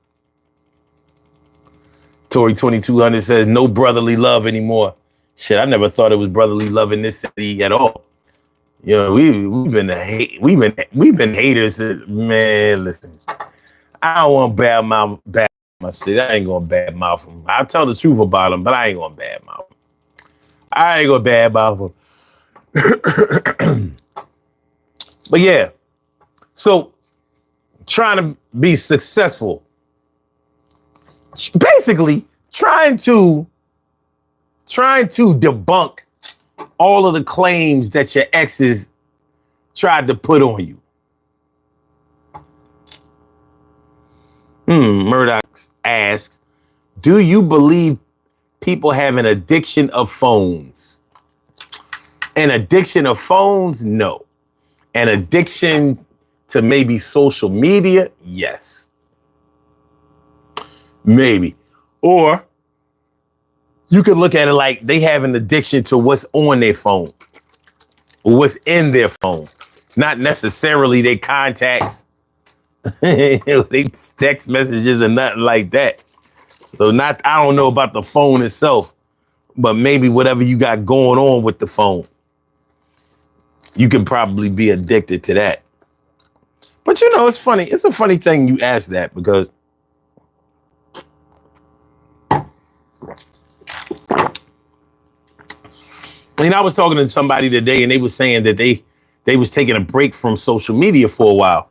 Tori 2200 says, no brotherly love anymore. Shit, I never thought it was brotherly love in this city at all. You know, we've been haters since, man, listen. I don't want bad mouth my city. I ain't gonna bad mouth them. I'll tell the truth about them, but I ain't gonna bad mouth them. I ain't gonna bad mouth them. But yeah, so trying to be successful, basically trying to debunk all of the claims that your exes tried to put on you. Murdoch asks, do you believe people have an addiction of phones? An addiction of phones? No. An addiction to maybe social media? Yes. Maybe. Or you could look at it like they have an addiction to what's on their phone, or what's in their phone. Not necessarily their contacts, they text messages or nothing like that. So I don't know about the phone itself, but maybe whatever you got going on with the phone, you can probably be addicted to that. But you know, it's funny. It's a funny thing you ask that, because I was talking to somebody today and they were saying that they was taking a break from social media for a while.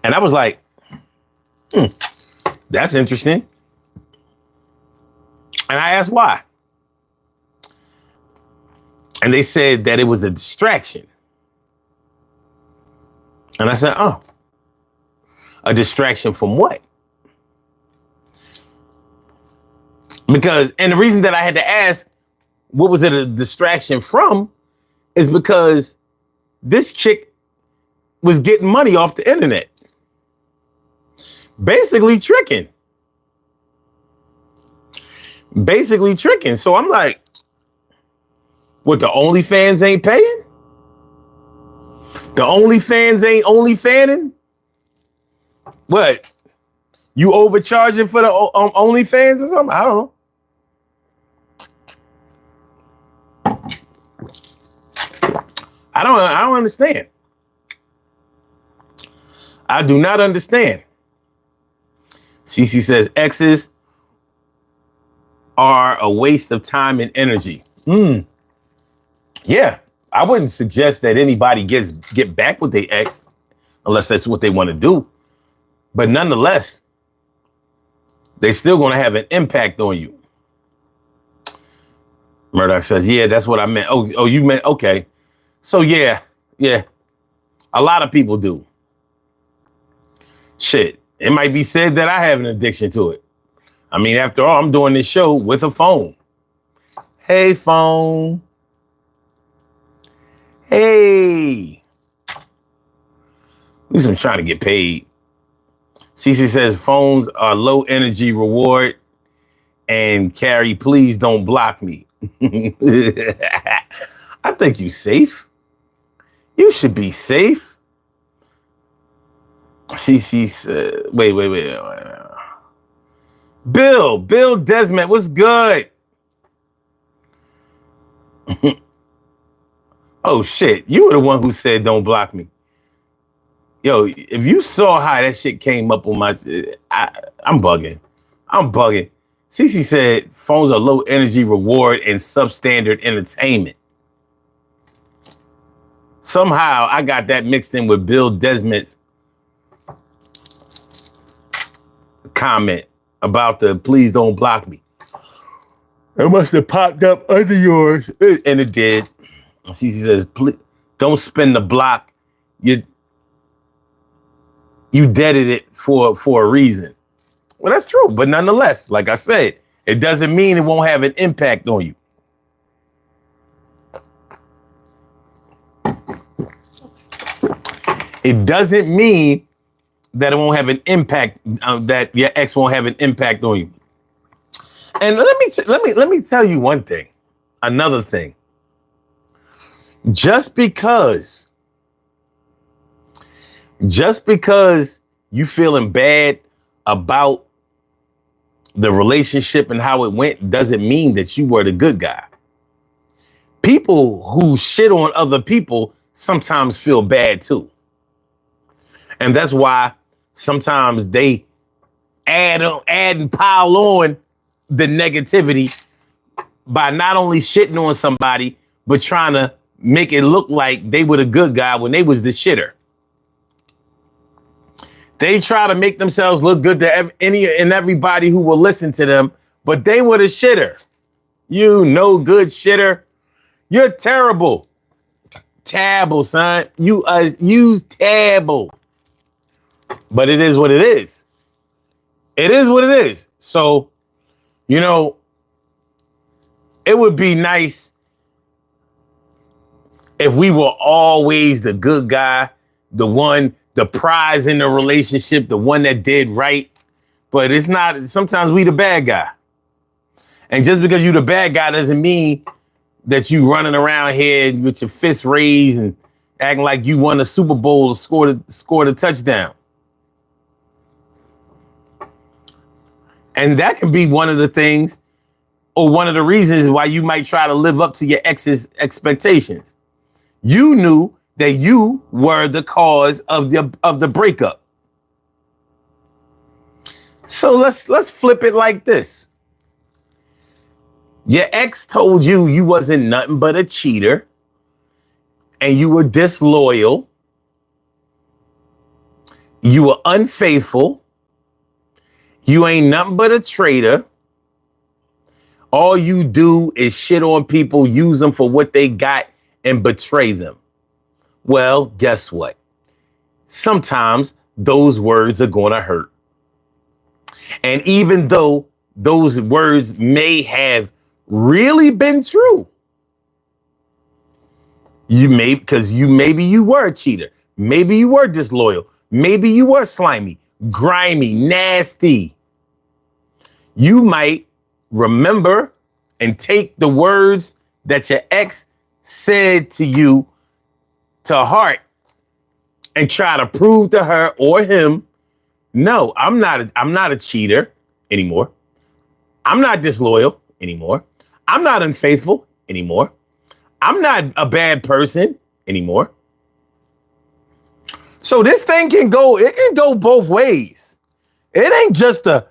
And I was like, that's interesting. And I asked why. And they said that it was a distraction. And I said, oh, a distraction from what? Because, and the reason that I had to ask, what was it a distraction from, is because this chick was getting money off the internet. Basically tricking. So I'm like, what, the OnlyFans ain't paying? The OnlyFans ain't OnlyFanning? What? You overcharging for the OnlyFans or something? I don't know. I don't understand. I do not understand. Cece says exes are a waste of time and energy. Yeah, I wouldn't suggest that anybody get back with their ex unless that's what they want to do. But nonetheless, they're still going to have an impact on you. Murdoch says, yeah, that's what I meant. Oh, you meant, okay. So yeah. A lot of people do. Shit, it might be said that I have an addiction to it. I mean, after all, I'm doing this show with a phone. Hey, phone. Hey. At least I'm trying to get paid. Cece says phones are low energy reward. And Carrie, please don't block me. I think you safe. You should be safe. Cece said, wait. Bill Desmond, what's good? Oh shit, you were the one who said don't block me. Yo, if you saw how that shit came up on I'm bugging. I'm bugging. Cece said phones are low energy reward and substandard entertainment. Somehow I got that mixed in with Bill Desmond's comment about the please don't block me. It must have popped up under yours. And it did. Cece says, please don't spin the block. You deaded it for a reason. Well, that's true. But nonetheless, like I said, it doesn't mean it won't have an impact on you. It doesn't mean that it won't have an impact, that your ex won't have an impact on you. And let me tell you one thing, another thing. Just because you feeling bad about the relationship and how it went doesn't mean that you were the good guy. People who shit on other people sometimes feel bad too. And that's why sometimes they add and pile on the negativity by not only shitting on somebody, but trying to make it look like they were the good guy when they was the shitter. They try to make themselves look good to any and everybody who will listen to them, but they were the shitter. You no good shitter. You're terrible. Terrible, son. You's terrible. But it is what it is. It is what it is. So, you know, it would be nice if we were always the good guy, the prize in the relationship, the one that did right. But it's not. Sometimes we the bad guy. And just because you the bad guy doesn't mean that you running around here with your fists raised and acting like you won a Super Bowl to score the touchdown. And that can be one of the things or one of the reasons why you might try to live up to your ex's expectations. You knew that you were the cause of the breakup. So let's flip it like this. Your ex told you wasn't nothing but a cheater and you were disloyal. You were unfaithful. You ain't nothing but a traitor. All you do is shit on people, use them for what they got, and betray them. Well, guess what? Sometimes those words are going to hurt. And even though those words may have really been true, maybe you were a cheater. Maybe you were disloyal. Maybe you were slimy, grimy, nasty. You might remember and take the words that your ex said to you to heart and try to prove to her or him, no, I'm not a cheater anymore. I'm not disloyal anymore. I'm not unfaithful anymore. I'm not a bad person anymore. So this thing can go both ways. It ain't just the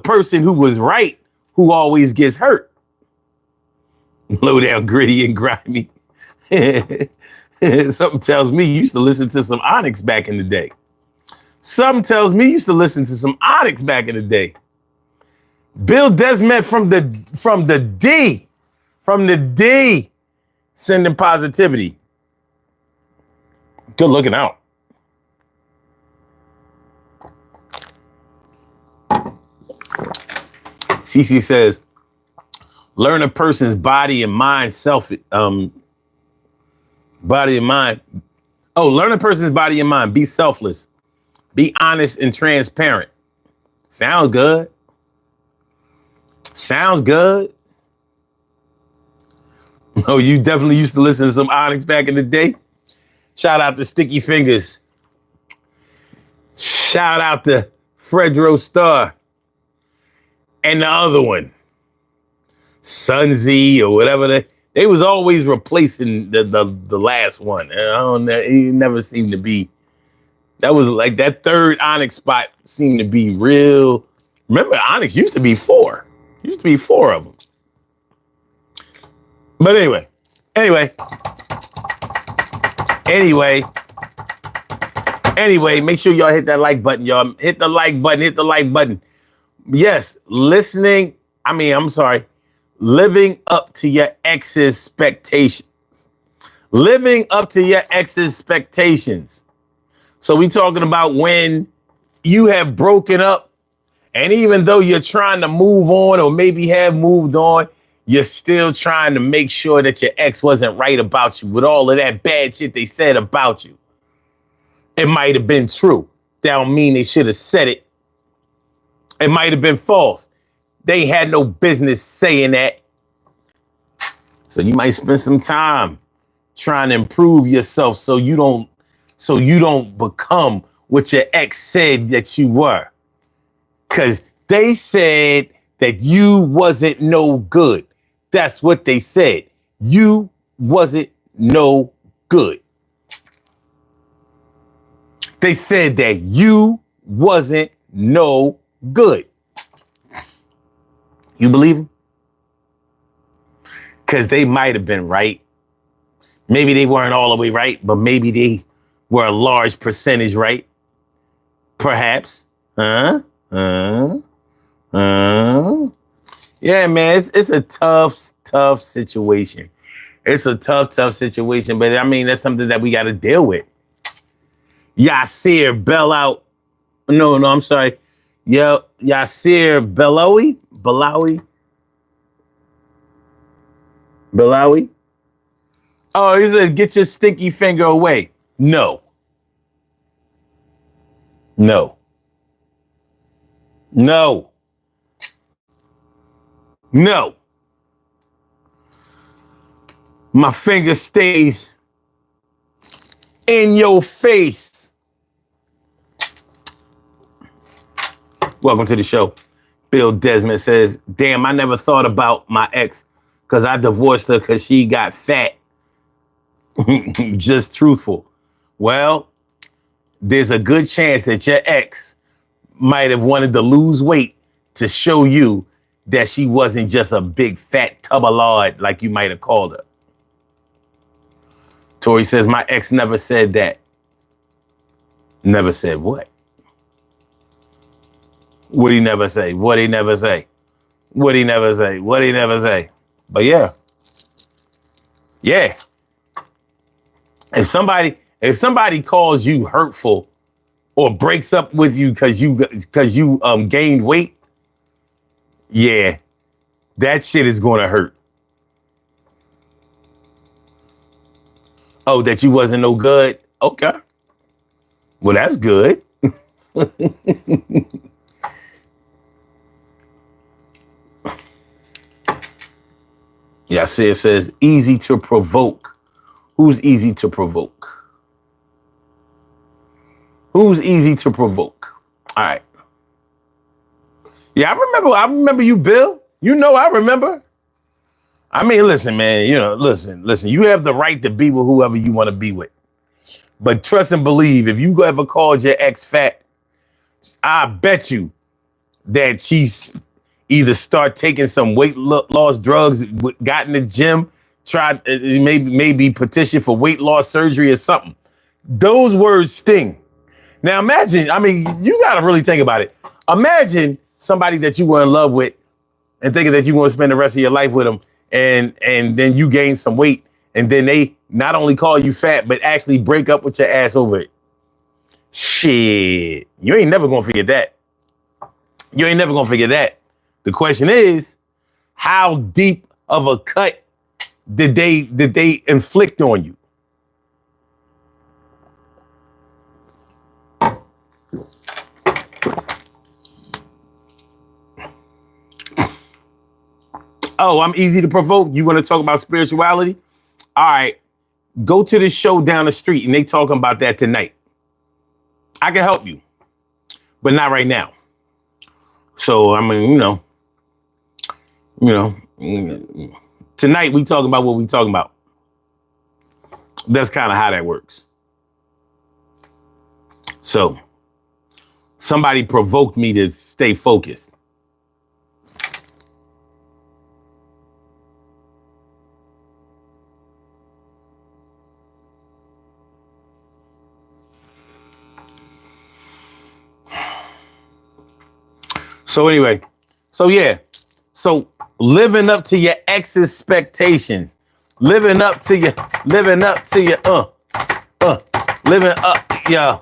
person who was right who always gets hurt. Low down, gritty and grimy. Something tells me you used to listen to some Onyx back in the day. Something tells me you used to listen to some Onyx back in the day. Bill Desmond from the D, sending positivity. Good looking out. Cece says, learn a person's body and mind body and mind. Oh, learn a person's body and mind. Be selfless. Be honest and transparent. Sounds good. Sounds good. Oh, you definitely used to listen to some Onyx back in the day. Shout out to Sticky Fingers. Shout out to Fredro Starr. And the other one, Sunzy or whatever They was always replacing the last one. And I don't know, it never seemed to be. That was like that third Onyx spot seemed to be real. Remember, Onyx used to be 4. Used to be 4 of them. But anyway, make sure y'all hit that like button, y'all. Hit the like button. Yes, living up to your ex's expectations. Living up to your ex's expectations. So we talking about when you have broken up, and even though you're trying to move on or maybe have moved on, you're still trying to make sure that your ex wasn't right about you with all of that bad shit they said about you. It might have been true. That don't mean they should have said it. It might have been false. They had no business saying that. So you might spend some time trying to improve yourself so you don't become what your ex said that you were. Because they said that you wasn't no good. That's what they said. You wasn't no good. They said that you wasn't no good. You believe them? Because they might have been right. Maybe they weren't all the way right, but maybe they were a large percentage right. Perhaps. Yeah, man, it's a tough situation. It's a tough situation, but I mean, that's something that we got to deal with. Yasir Bell out. No, I'm sorry. Yeah, Yasir Belawi. Oh, he said, get your stinky finger away. No. My finger stays in your face. Welcome to the show. Bill Desmond says, damn, I never thought about my ex because I divorced her because she got fat. Just truthful. Well, there's a good chance that your ex might have wanted to lose weight to show you that she wasn't just a big fat tub of lard like you might have called her. Tori says, my ex never said that. Never said what? What'd he never say? What'd he never say? What'd he never say? What'd he never say? But yeah. If somebody calls you hurtful or breaks up with you because you gained weight, yeah, that shit is gonna hurt. Oh, that you wasn't no good? Okay. Well, that's good. Yasir says, easy to provoke. Who's easy to provoke? Who's easy to provoke? All right. Yeah, I remember you, Bill. You know I remember. I mean, listen, man, listen. You have the right to be with whoever you want to be with. But trust and believe, if you ever called your ex fat, I bet you that she's either start taking some weight loss drugs, got in the gym, tried maybe petition for weight loss surgery or something. Those words sting. Now imagine, you got to really think about it. Imagine somebody that you were in love with and thinking that you want to spend the rest of your life with them, and then you gain some weight, and then they not only call you fat, but actually break up with your ass over it. Shit, you ain't never gonna forget that. The question is, how deep of a cut did they inflict on you? Oh, I'm easy to provoke. You want to talk about spirituality? All right, go to the show down the street and they talking about that tonight. I can help you, but not right now. So, Tonight, we talking about what we talking about. That's kind of how that works. So, somebody provoked me to stay focused. So anyway, so yeah, so living up to your ex's expectations, living up to your, living up, yeah,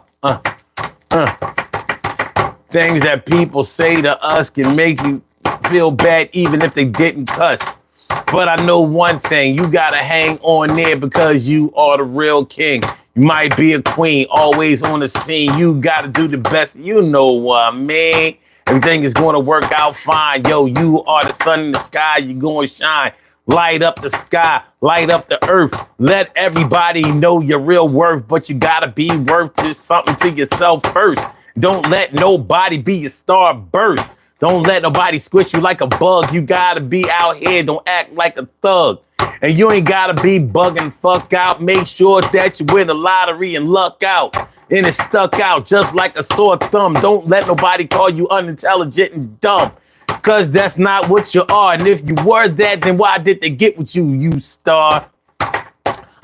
things that people say to us can make you feel bad even if they didn't cuss. But I know one thing, you gotta hang on there because you are the real king. You might be a queen, always on the scene. You gotta do the best. You know what I mean? Everything is going to work out fine. Yo, you are the sun in the sky. You're going to shine. Light up the sky. Light up the earth. Let everybody know your real worth, but you got to be worth to something to yourself first. Don't let nobody be your star burst. Don't let nobody squish you like a bug. You got to be out here. Don't act like a thug. And you ain't got to be bugging fuck out. Make sure that you win the lottery and luck out. And it's stuck out just like a sore thumb. Don't let nobody call you unintelligent and dumb. Because that's not what you are. And if you were that, then why did they get with you, you star?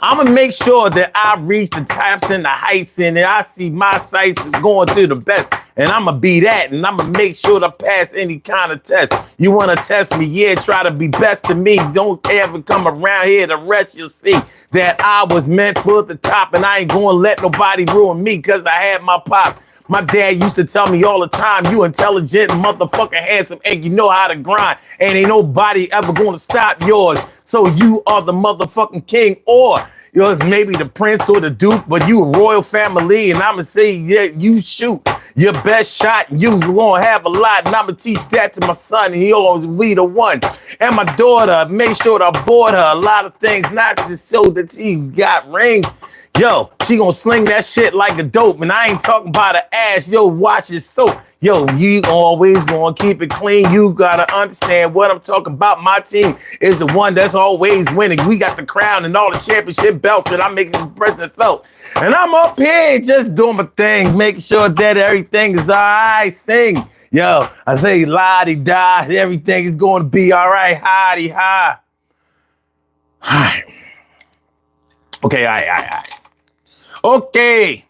I'm going to make sure that I reach the tops and the heights and I see my sights is going to the best. And I'm going to be that. And I'm going to make sure to pass any kind of test. You want to test me? Yeah, try to be best to me. Don't ever come around here. The rest you'll see that I was meant for the top. And I ain't going to let nobody ruin me because I had my pops. My dad used to tell me all the time, you intelligent, motherfucking handsome, and you know how to grind. And ain't nobody ever going to stop yours. So you are the motherfucking king, or yours maybe the prince or the duke, but you a royal family. And I'm going to say, yeah, you shoot your best shot. You going to have a lot. And I'm going to teach that to my son. And he'll always be the one. And my daughter, make sure to board her a lot of things, not just so that she got rings. Yo, she gonna sling that shit like a dope. And I ain't talking about her ass. Yo, watch it soap. Yo, you always gonna keep it clean. You gotta understand what I'm talking about. My team is the one that's always winning. We got the crown and all the championship belts that I'm making the president felt. And I'm up here just doing my thing, making sure that everything is all right. Sing. Yo, I say la-di-da. Everything is going to be all right. Hi-di-hi. Hi. Okay, all right. Okay,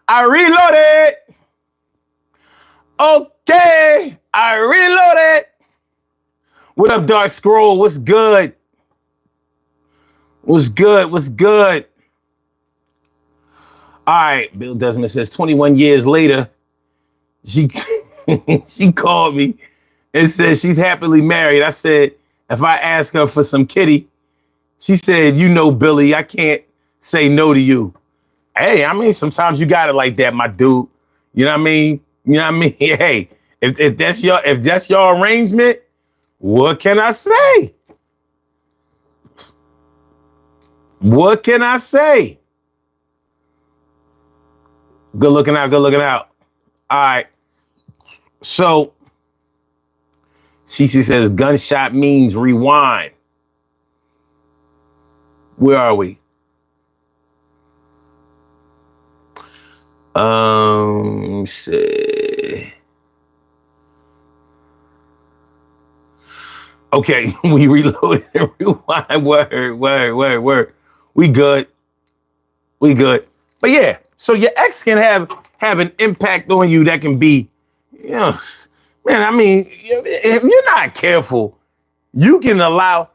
I reloaded. Okay, I reloaded. What up, Dark Scroll? What's good? What's good? What's good? All right, Bill Desmond says 21 years later, she she called me and said she's happily married. I said, if I ask her for some kitty, she said, you know, Billy, I can't say no to you. Hey, I mean, sometimes you got it like that, my dude. You know what I mean? You know what I mean? Hey, if that's your arrangement, what can I say? What can I say? Good looking out, good looking out. All right. So, Cece says gunshot means rewind. Where are we? Say. Okay, we reloaded and rewind. Word. We good. But yeah, so your ex can have an impact on you that can be, you know, man, I mean, if you're not careful, you can allow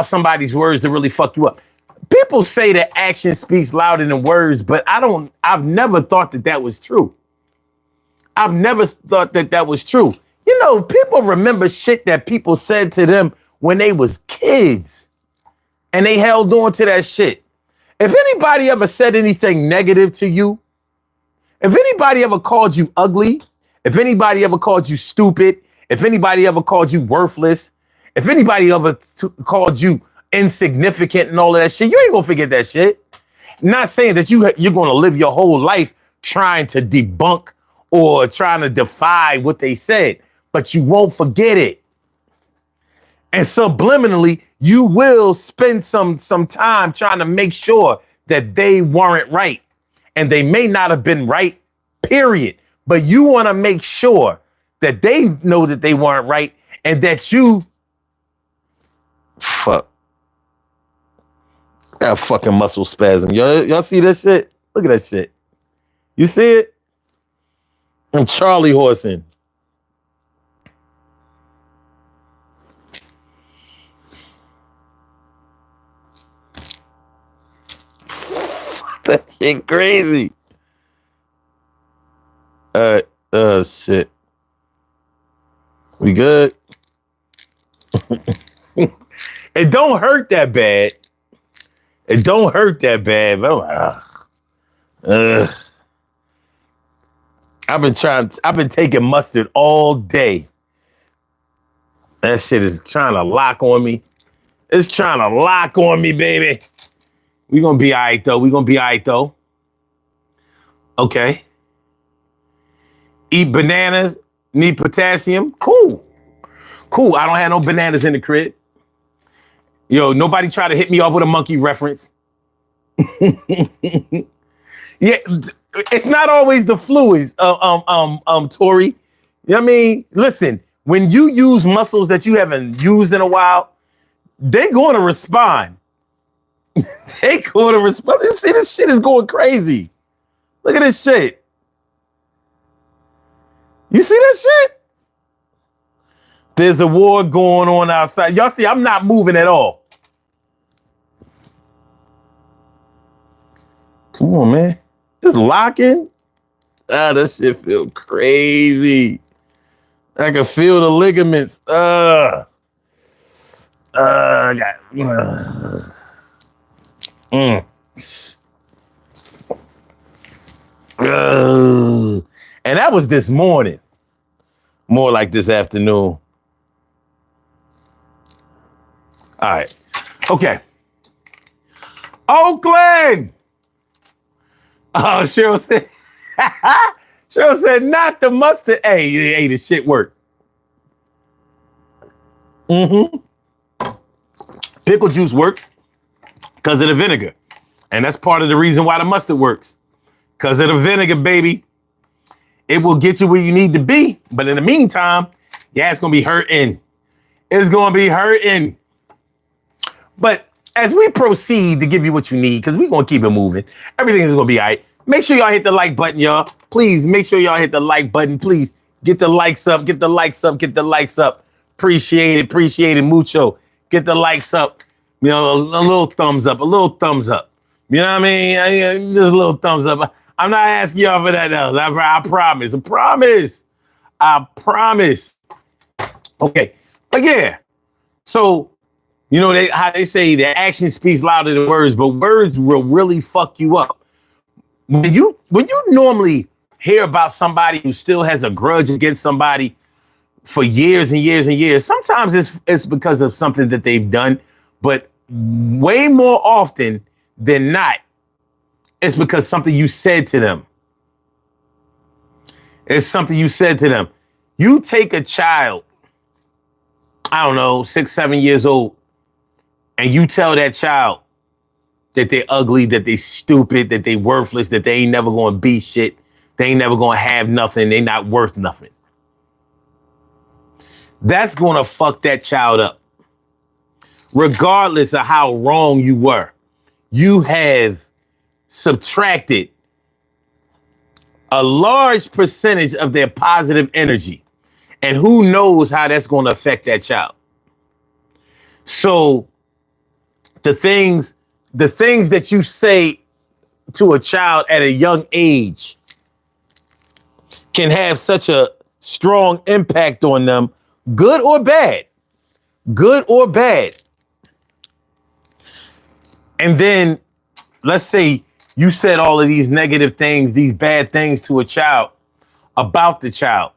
somebody's words to really fuck you up. People say that action speaks louder than words, but I've never thought that was true. I've never thought that was true. You know, people remember shit that people said to them when they was kids, and they held on to that shit. If anybody ever said anything negative to you, if anybody ever called you ugly, if anybody ever called you stupid, if anybody ever called you worthless, if anybody ever called you insignificant and all of that shit, you ain't gonna forget that shit. Not saying that you're gonna live your whole life trying to debunk or trying to defy what they said, but you won't forget it. And subliminally, you will spend some time trying to make sure that they weren't right. And they may not have been right, period. But you want to make sure that they know that they weren't right and that you fuck. Got fucking muscle spasm. Y'all see this shit? Look at that shit. You see it? I'm Charlie horsing. That shit crazy. Shit. We good? It don't hurt that bad. It don't hurt that bad, but I'm like, I've been taking mustard all day. That shit is trying to lock on me. It's trying to lock on me, baby. We're going to be all right, though. Okay. Eat bananas, need potassium. Cool. I don't have no bananas in the crib. Yo, nobody try to hit me off with a monkey reference. Yeah, it's not always the fluids, Tori. You know what I mean? Listen, when you use muscles that you haven't used in a while, they're going to respond. They going to respond. You see, this shit is going crazy. Look at this shit. You see that shit? There's a war going on outside. Y'all see, I'm not moving at all. Come on, man. Just locking. That shit feel crazy. I can feel the ligaments. And that was this morning. More like this afternoon. All right. Okay. Oakland. Oh, Cheryl said, not the mustard. Hey, the shit worked. Mm-hmm. Pickle juice works because of the vinegar. And that's part of the reason why the mustard works. Because of the vinegar, baby. It will get you where you need to be. But in the meantime, yeah, it's going to be hurting. It's going to be hurting. But as we proceed to give you what you need, because we're going to keep it moving, everything is going to be all right. Make sure y'all hit the like button, y'all. Please make sure y'all hit the like button. Please get the likes up, get the likes up, get the likes up. Appreciate it, mucho. Get the likes up. You know, a little thumbs up, a little thumbs up. You know what I mean? Just a little thumbs up. I'm not asking y'all for that else. I promise. Okay. But yeah. So, you know, how they say that action speaks louder than words, but words will really fuck you up. When you normally hear about somebody who still has a grudge against somebody for years and years and years, sometimes it's because of something that they've done, but way more often than not, it's because something you said to them. It's something you said to them. You take a child, I don't know, 6, 7 years old, and you tell that child that they're ugly, that they stupid, that they worthless, that they ain't never going to be shit. They ain't never going to have nothing. They not worth nothing. That's going to fuck that child up. Regardless of how wrong you were, you have subtracted a large percentage of their positive energy. And who knows how that's going to affect that child. So the things that you say to a child at a young age can have such a strong impact on them, good or bad. And then let's say you said all of these negative things, these bad things to a child about the child.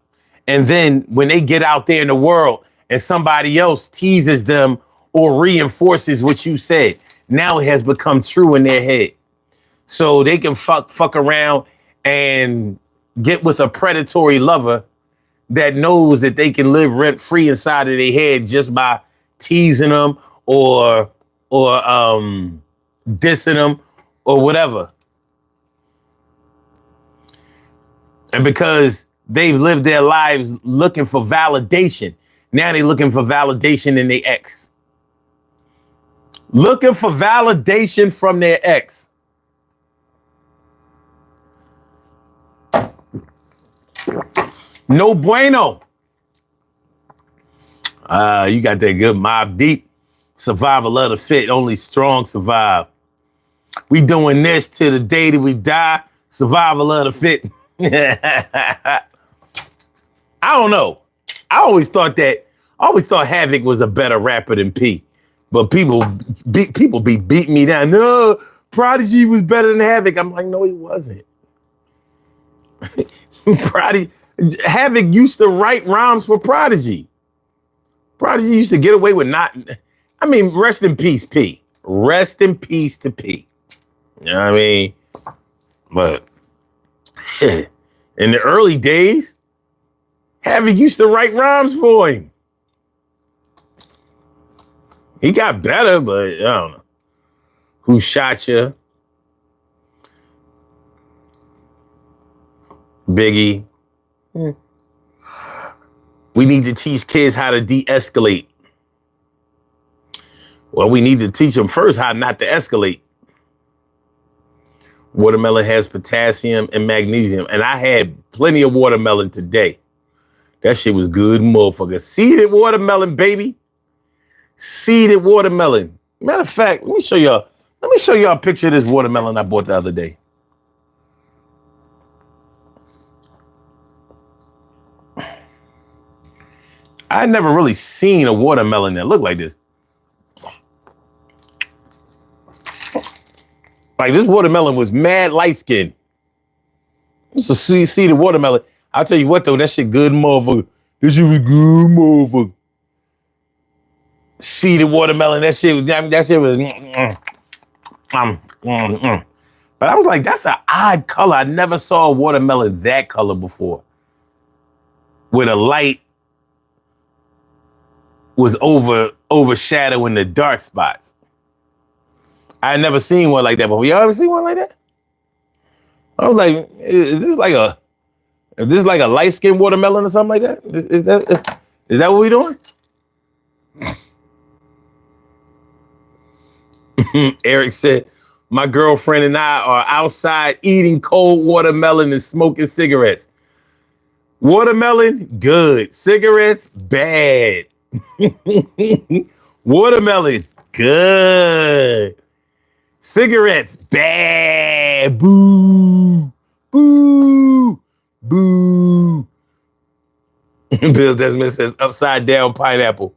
And then when they get out there in the world and somebody else teases them or reinforces what you said, now it has become true in their head. So they can fuck around and get with a predatory lover that knows that they can live rent free inside of their head just by teasing them or dissing them or whatever. And because they've lived their lives looking for validation, now they're looking for validation in their ex. Looking for validation from their ex. No bueno. You got that good Mobb Deep. Survival of the fit. Only strong survive. We doing this till the day that we die. Survival of the fit. I don't know. I always thought Havoc was a better rapper than P. But people be beating me down. No, Prodigy was better than Havoc. I'm like, no, he wasn't. Havoc used to write rhymes for Prodigy. Prodigy used to get away with not. I mean, rest in peace, P. Rest in peace to P. You know what I mean? But shit, in the early days, Havoc used to write rhymes for him. He got better, but I don't know. Who Shot Ya? Biggie. We need to teach kids how to de-escalate. Well, we need to teach them first how not to escalate. Watermelon has potassium and magnesium, and I had plenty of watermelon today. That shit was good, motherfucker. Seeded watermelon, baby. Seeded watermelon. Matter of fact, let me show y'all a picture of this watermelon I bought the other day. I never really seen a watermelon that looked like this. Like, this watermelon was mad light skinned. It's a seeded watermelon. I'll tell you what though, that shit good, motherfucker. This shit was good, motherfucker. Seeded watermelon, that shit was. But I was like, that's an odd color. I never saw a watermelon that color before. With a light was overshadowing the dark spots. I had never seen one like that before. Y'all ever seen one like that? I was like, is this like a light-skinned watermelon or something like that? Is that what we doing? Eric said, my girlfriend and I are outside eating cold watermelon and smoking cigarettes. Watermelon, good. Cigarettes, bad. Watermelon, good. Cigarettes, bad. Boo. Boo. Boo. Bill Desmond says upside down pineapple.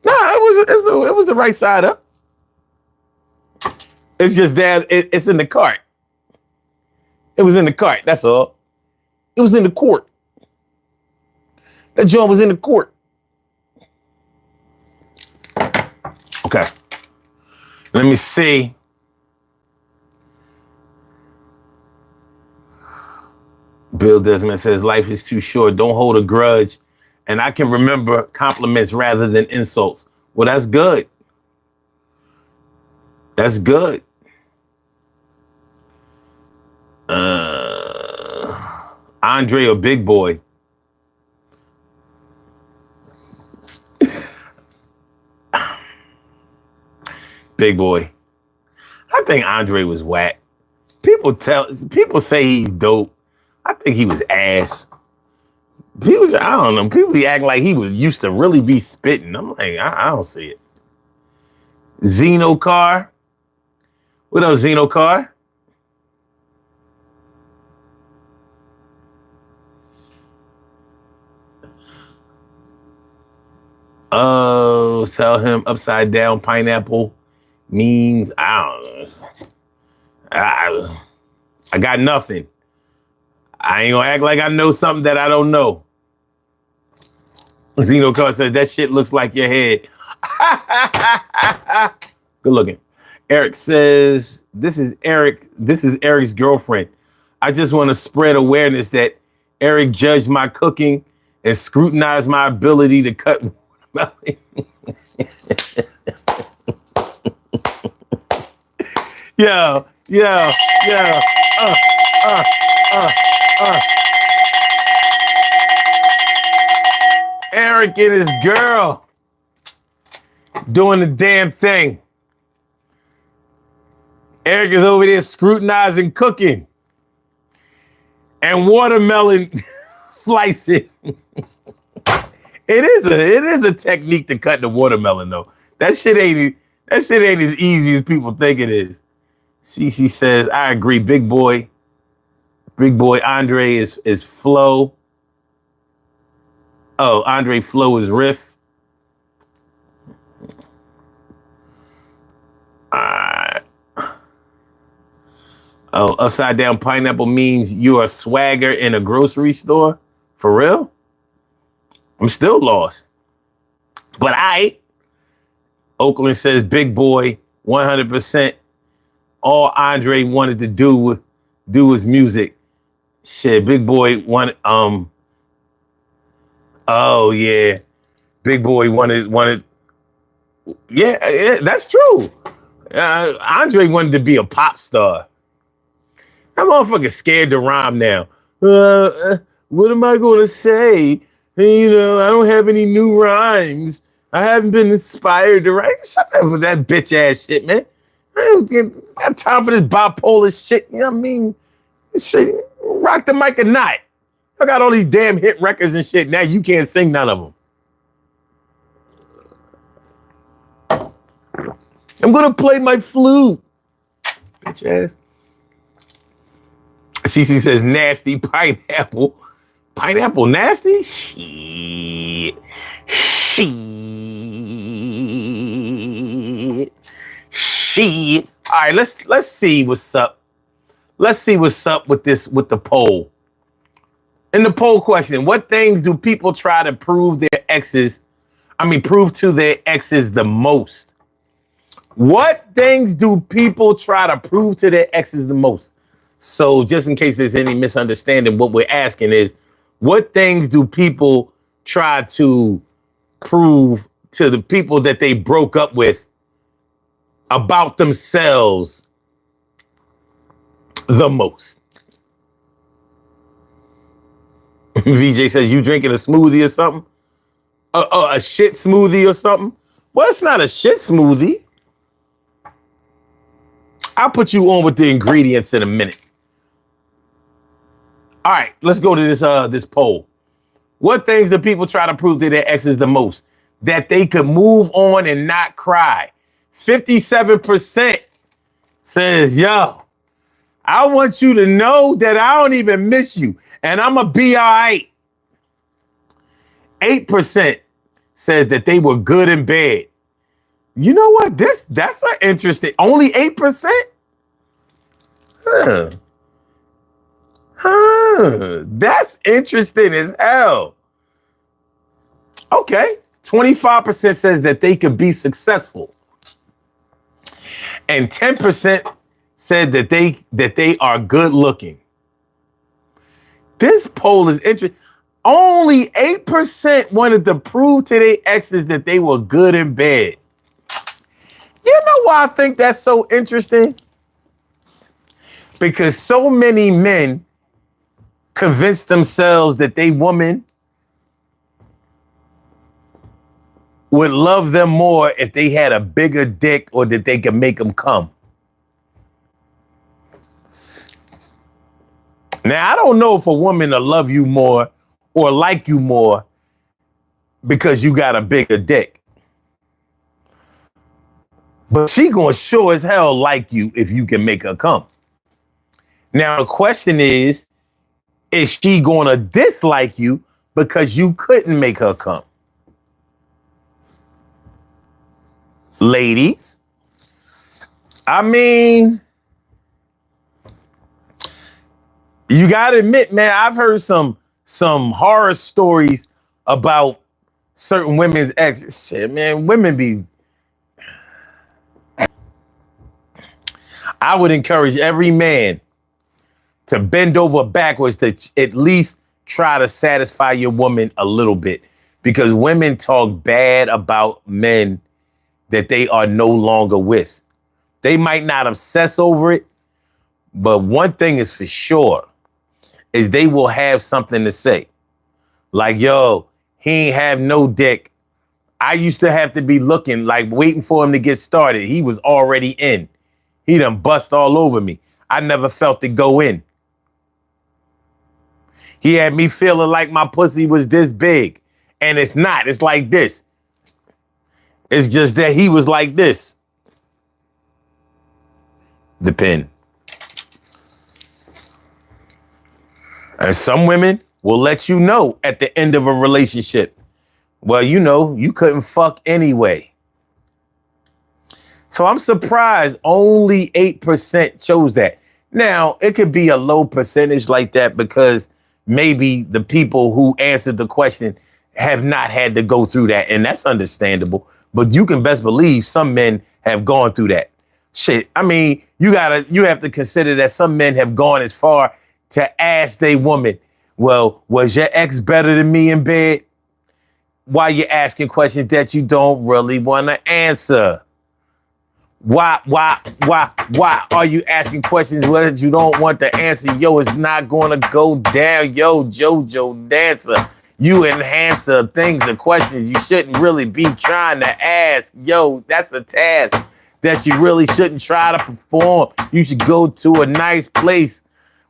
Nah, it was the right side up. It's just that it's in the cart. It was in the cart, that's all. It was in the court. That joint was in the court. Okay. Let me see. Bill Desmond says life is too short. Don't hold a grudge. And I can remember compliments rather than insults. Well, that's good. That's good. Andre or Big Boy? Big Boy. I think Andre was whack. People say he's dope. I think he was ass. I don't know. People be acting like he was used to really be spitting. I'm like, I don't see it. Zeno Car. What up, Zeno Car? Oh, tell him upside down pineapple means, I don't know. I got nothing. I ain't gonna act like I know something that I don't know. Zeno Car says that shit looks like your head. Good looking. Eric says, this is Eric's girlfriend. I just want to spread awareness that Eric judged my cooking and scrutinized my ability to cut watermelon. Yo, yo, yo. Uh, uh, uh, uh. Eric and his girl doing the damn thing. Eric is over there scrutinizing cooking and watermelon slicing. It is a technique to cut the watermelon though. That shit ain't as easy as people think it is. Cece says, I agree. Big boy Andre is Flo. Oh, Andre Flo is Riff. Oh, upside down pineapple means you are swagger in a grocery store? For real? I'm still lost. But Oakland says, big boy, 100%. All Andre wanted to do was music. Shit, big boy wanted, oh yeah. Big boy wanted, yeah, that's true. Andre wanted to be a pop star. That motherfucker scared to rhyme now. What am I going to say? You know, I don't have any new rhymes. I haven't been inspired to write. Shut up with that bitch ass shit, man. I don't got time for this bipolar shit. You know what I mean? Shit, rock the mic or not. I got all these damn hit records and shit. Now you can't sing none of them. I'm going to play my flute. Bitch ass. Cece says nasty pineapple. Pineapple nasty? Shit. All right, let's see what's up. Let's see what's up with the poll. In the poll question, what things do people try to prove to their exes the most? What things do people try to prove to their exes the most? So just in case there's any misunderstanding, what we're asking is, what things do people try to prove to the people that they broke up with about themselves the most? VJ says, you drinking a smoothie or something? A shit smoothie or something? Well, it's not a shit smoothie. I'll put you on with the ingredients in a minute. All right, let's go to this poll. What things do people try to prove to their exes the most? That they could move on and not cry. 57% says, yo, I want you to know that I don't even miss you and I'm going to be all right. 8% says that they were good in bed. You know what? That's an interesting. Only 8%? That's interesting as hell. Okay. 25% says that they could be successful. And 10% said that they are good looking. This poll is interesting. Only 8% wanted to prove to their exes that they were good in bed. You know why I think that's so interesting? Because so many men convince themselves that they woman would love them more if they had a bigger dick or that they could make them come. Now, I don't know if a woman will love you more or like you more because you got a bigger dick. But she gonna sure as hell like you if you can make her come. Now, the question is she gonna dislike you because you couldn't make her come? Ladies, I mean, you gotta admit, man, I've heard some horror stories about certain women's exes. Shit, man, women be... I would encourage every man to bend over backwards to at least try to satisfy your woman a little bit. because women talk bad about men that they are no longer with. They might not obsess over it, but one thing is for sure is they will have something to say. Like, yo, he ain't have no dick. I used to have to be looking, like waiting for him to get started. He was already in. He done bust all over me. I never felt it go in. He had me feeling like my pussy was this big. And it's not. It's like this. It's just that he was like this. The pen. And some women will let you know at the end of a relationship, well, you know, you couldn't fuck anyway. So I'm surprised only 8% chose that. Now, it could be a low percentage like that because maybe the people who answered the question have not had to go through that. And that's understandable. But you can best believe some men have gone through that. Shit. I mean, you have to consider that some men have gone as far to ask their woman, well, was your ex better than me in bed? Why you asking questions that you don't really want to answer? Why are you asking questions that you don't want to answer? Yo, it's not going to go down. Yo, JoJo dancer, you enhancer things and questions you shouldn't really be trying to ask. Yo, that's a task that you really shouldn't try to perform. You should go to a nice place,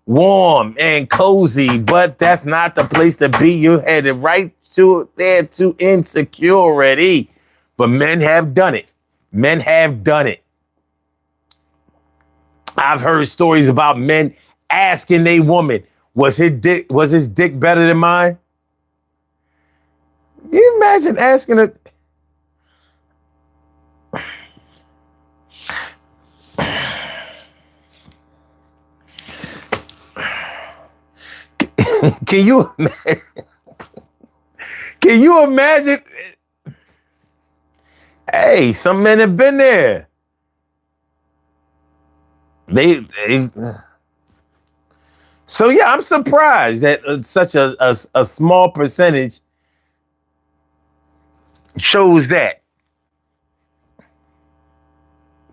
warm and cozy, but that's not the place to be. You're headed right to there to insecurity. But men have done it. Men have done it. I've heard stories about men asking their woman, was his dick better than mine? Can you imagine asking her? Can you imagine? Can you imagine? Hey, some men have been there. So yeah, I'm surprised that such a small percentage chose that.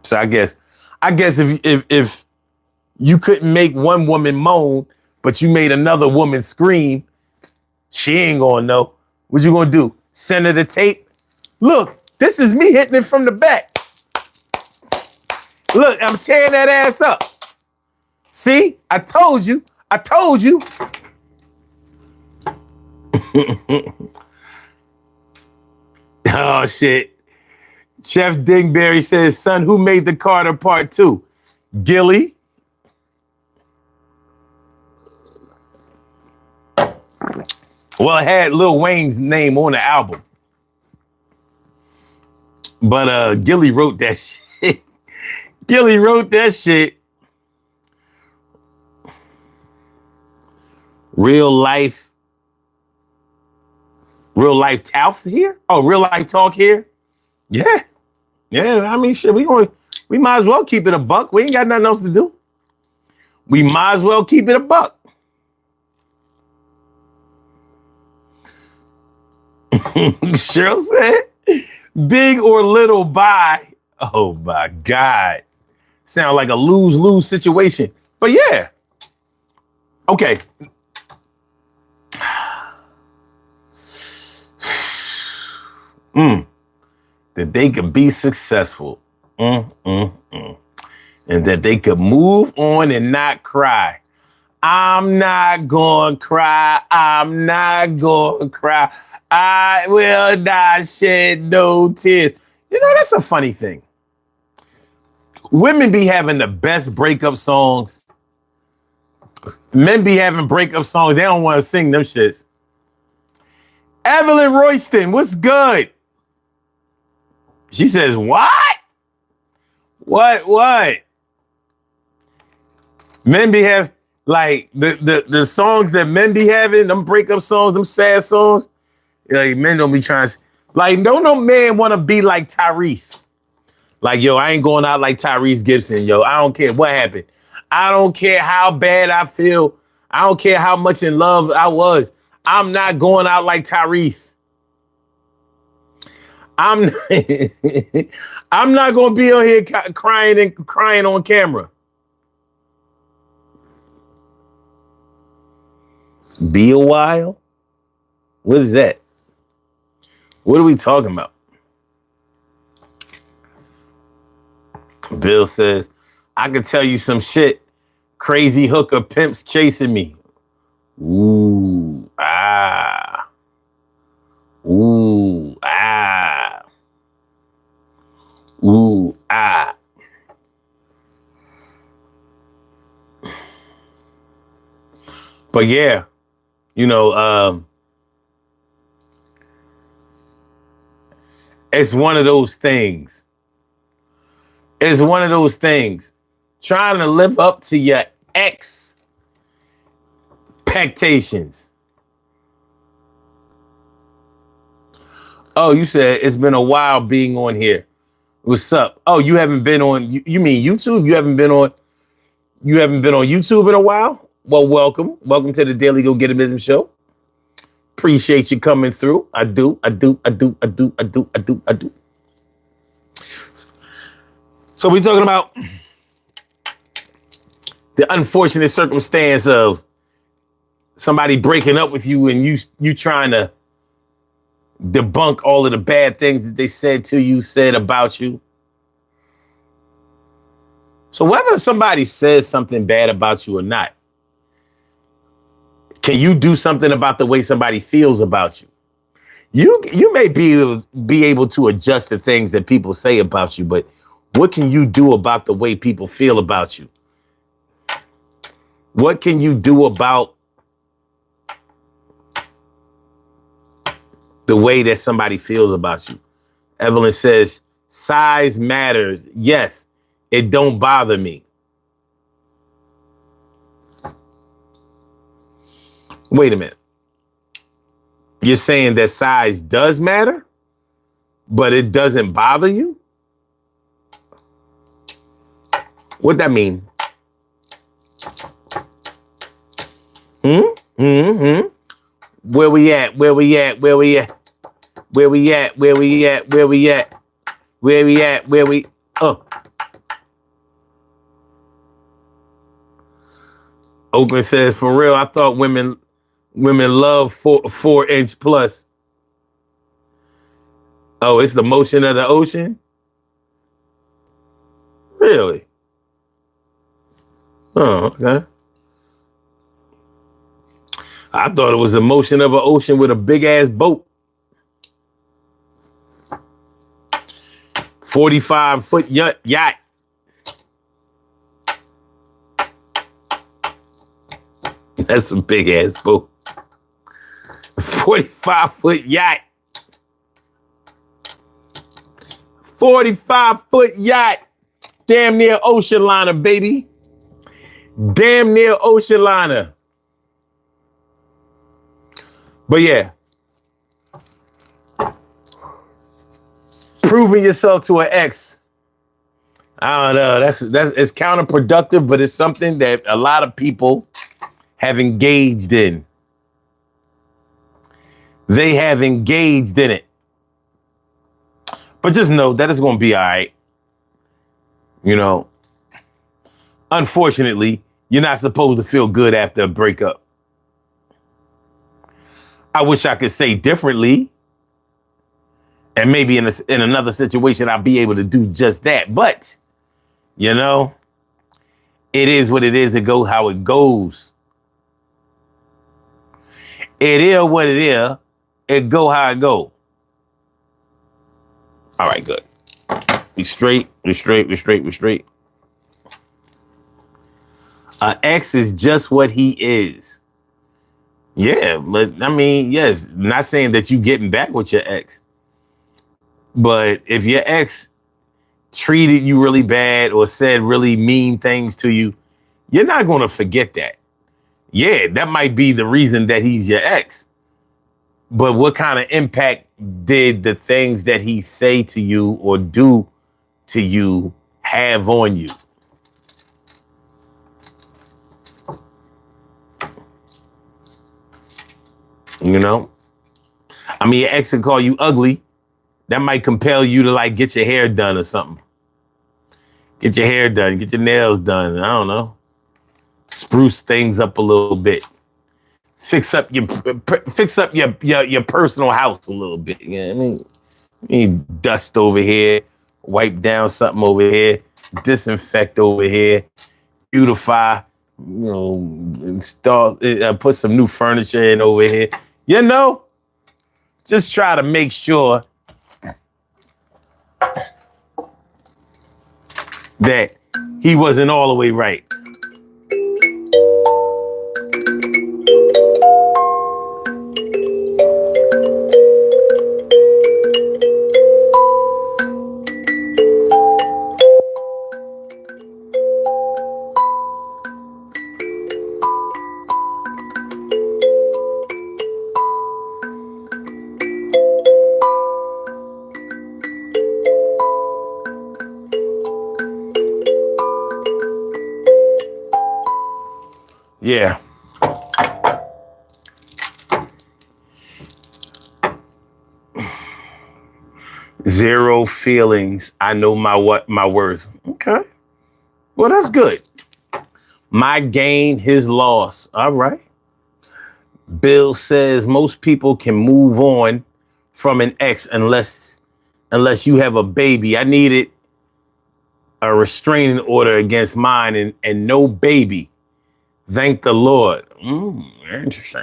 So I guess if you couldn't make one woman moan, but you made another woman scream, she ain't gonna know. What you gonna do? Send her the tape? Look, this is me hitting it from the back. Look, I'm tearing that ass up. See? I told you. Oh, shit. Chef Dingberry says, son, who made the Carter Part 2? Gilly. Well, it had Lil Wayne's name on the album. But Gilly wrote that shit. Gilly wrote that shit. Real life talk here? Oh, real life talk here? Yeah. Yeah, I mean, shit, we might as well keep it a buck. We ain't got nothing else to do. We might as well keep it a buck. Cheryl said, big or little buy. Oh my God. Sound like a lose-lose situation. But yeah. Okay. That they could be successful. And that they could move on and not cry. I'm not going to cry. I'm not going to cry. I will not shed no tears. You know, that's a funny thing. Women be having the best breakup songs. Men be having breakup songs. They don't want to sing them shits. Evelyn Royston, what's good? She says, what? What? Men be having, like, the songs that men be having, them breakup songs, them sad songs, like, men don't be trying to, like, no man want to be like Tyrese. Like, yo, I ain't going out like Tyrese Gibson, yo. I don't care what happened. I don't care how bad I feel. I don't care how much in love I was. I'm not going out like Tyrese. I'm I'm not gonna be on here crying on camera. Be a while? What is that? What are we talking about? Bill says, I could tell you some shit. Crazy hooker pimps chasing me. Ooh, ah. Ooh, ah. Ooh, ah. But yeah, you know, it's one of those things. It's one of those things. Trying to live up to your ex Pectations. Oh, you said it's been a while being on here. What's up? Oh, you haven't been on, you mean YouTube? You haven't been on YouTube in a while? Well, welcome. Welcome to the Daily Go Get a Business Show. Appreciate you coming through. I do. So we're talking about the unfortunate circumstance of somebody breaking up with you and you trying to debunk all of the bad things that they said to you, said about you. So whether somebody says something bad about you or not, can you do something about the way somebody feels about you? You may be able to adjust the things that people say about you, but what can you do about the way people feel about you? What can you do about the way that somebody feels about you? Evelyn says, size matters. Yes, it don't bother me. Wait a minute. You're saying that size does matter, but it doesn't bother you? What that mean? Where we at? Where we at? Where we at? Where we at? Where we at? Where we at? Where we at? Where we? Oakland says, for real, I thought women love 4-inch plus. Oh, it's the motion of the ocean? Really? Oh, okay. I thought it was the motion of an ocean with a big ass boat. 45-foot yacht. That's a big ass boat. 45-foot yacht. 45-foot yacht. Damn near ocean liner, baby. Damn near ocean liner. But yeah. Proving yourself to an ex. I don't know. That's it's counterproductive, but it's something that a lot of people have engaged in. They have engaged in it. But just know that it's going to be all right. You know, unfortunately, you're not supposed to feel good after a breakup. I wish I could say differently. And maybe in another situation, I'll be able to do just that. But, you know, it is what it is. It go how it goes. It is what it is. It go how it go. All right, good. We straight. An ex is just what he is. Yeah, but I mean, yes, not saying that you getting back with your ex. But if your ex treated you really bad or said really mean things to you, you're not going to forget that. Yeah, that might be the reason that he's your ex. But what kind of impact did the things that he say to you or do to you have on you? You know? I mean, your ex can call you ugly. That might compel you to like get your hair done or something. Get your hair done, get your nails done. I don't know. Spruce things up a little bit. Fix up your personal house a little bit. You know what I mean? You need dust over here, wipe down something over here, disinfect over here, beautify, install, put some new furniture in over here. You know, just try to make sure that he wasn't all the way right. Yeah. Zero feelings. I know my worth. Okay. Well, that's good. My gain, his loss. All right. Bill says most people can move on from an ex unless you have a baby. I needed a restraining order against mine and no baby. Thank the Lord. Interesting.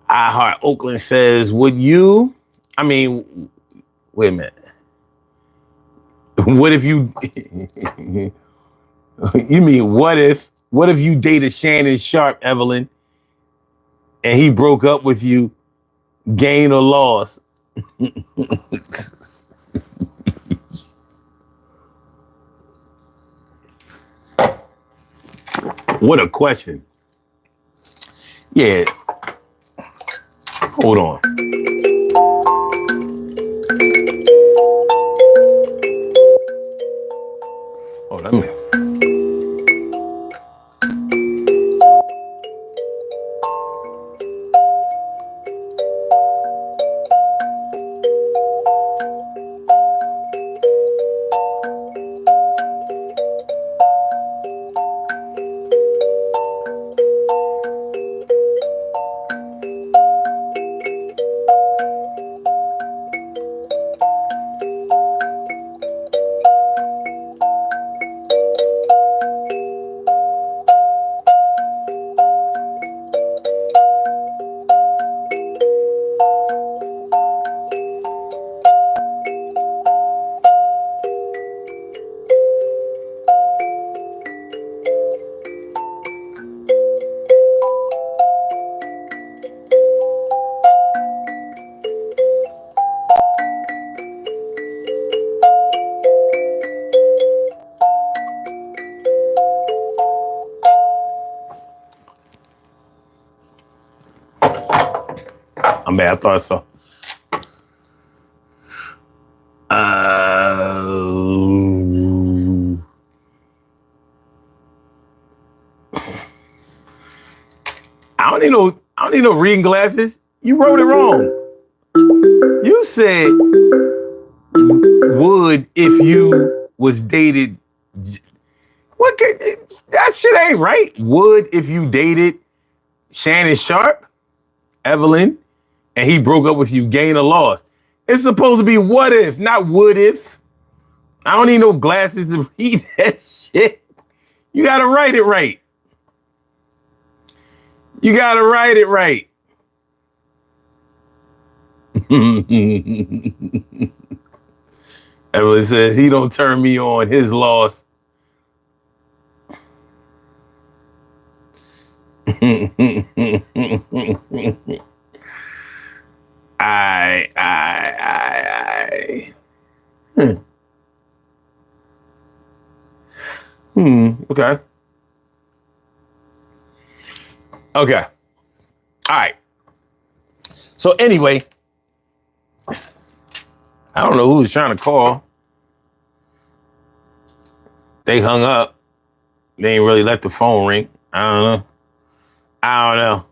I Heart Oakland says, would you, wait a minute. What if you, you mean what if you dated Shannon Sharp, Evelyn, and he broke up with you, gain or loss? What a question. Yeah. Hold on. Hold on a minute. I thought so. I don't need no reading glasses. You wrote it wrong. You said would if you was dated. That shit ain't right. Would if you dated Shannon Sharp, Evelyn, and he broke up with you, gain or loss. It's supposed to be what if, not would if. I don't need no glasses to read that shit. You gotta write it right. You gotta write it right. Evelyn says he don't turn me on, his loss. Okay. Okay. All right. So anyway, I don't know who was trying to call. They hung up. They ain't really let the phone ring. I don't know.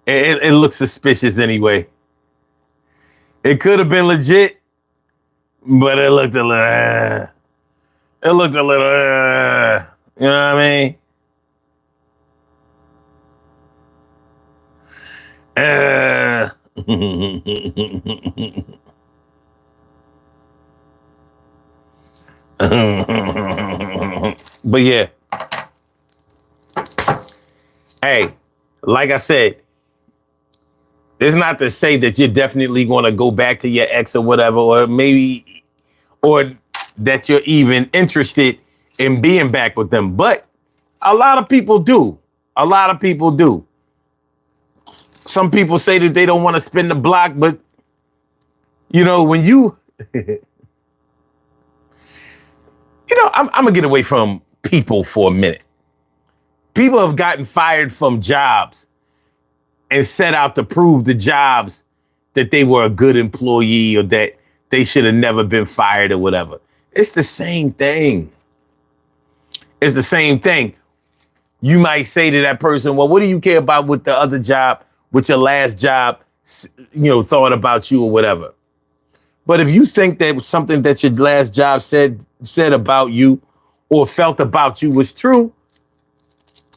It looks suspicious anyway. It could have been legit, but it looked a little. It looked a little. You know what I mean? But yeah. Hey, like I said, it's not to say that you're definitely going to go back to your ex or whatever, or maybe, or that you're even interested in being back with them. But a lot of people do. A lot of people do. Some people say that they don't want to spin the block, but you know, when you, I'm going to get away from people for a minute. People have gotten fired from jobs and set out to prove the jobs that they were a good employee or that they should have never been fired or whatever. It's the same thing. It's the same thing. You might say to that person, well, what do you care about with the other job, with your last job, thought about you or whatever. But if you think that something that your last job said about you or felt about you was true,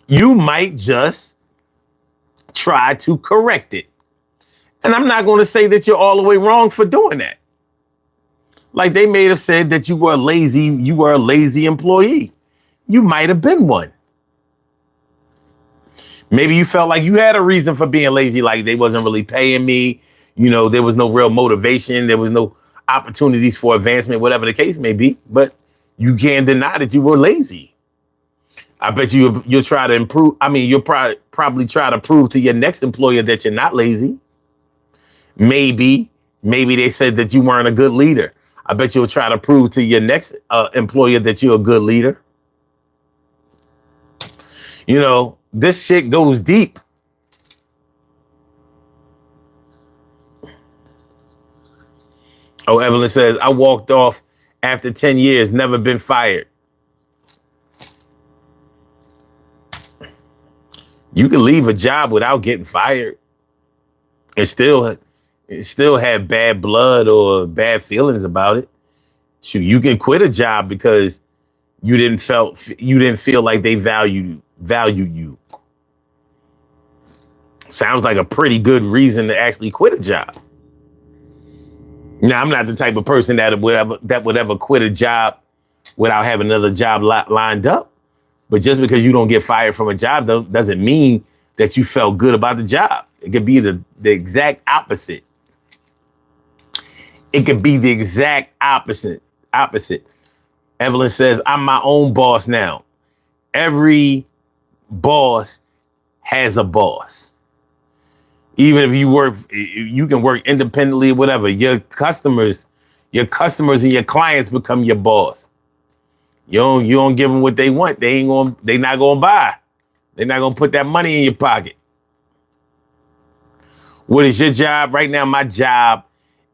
you might just try to correct it. And I'm not going to say that you're all the way wrong for doing that. Like they may have said that you were a lazy employee. You might have been one. Maybe you felt like you had a reason for being lazy, like they wasn't really paying me. There was no real motivation. There was no opportunities for advancement, whatever the case may be. But you can't deny that you were lazy. I bet you'll try to improve. I mean, you'll probably try to prove to your next employer that you're not lazy. Maybe they said that you weren't a good leader. I bet you'll try to prove to your next employer that you're a good leader. This shit goes deep. Oh, Evelyn says, I walked off after 10 years, never been fired. You can leave a job without getting fired and still have bad blood or bad feelings about it. Shoot, you can quit a job because you didn't feel like they value you. Sounds like a pretty good reason to actually quit a job. Now, I'm not the type of person that would ever quit a job without having another job lined up. But just because you don't get fired from a job doesn't mean that you felt good about the job. It could be the exact opposite. It could be the exact opposite. Evelyn says, I'm my own boss now. Every boss has a boss. Even if you can work independently, whatever. Your customers and your clients become your boss. You don't give them what they want. They not gonna buy. They're not gonna put that money in your pocket. What is your job right now? My job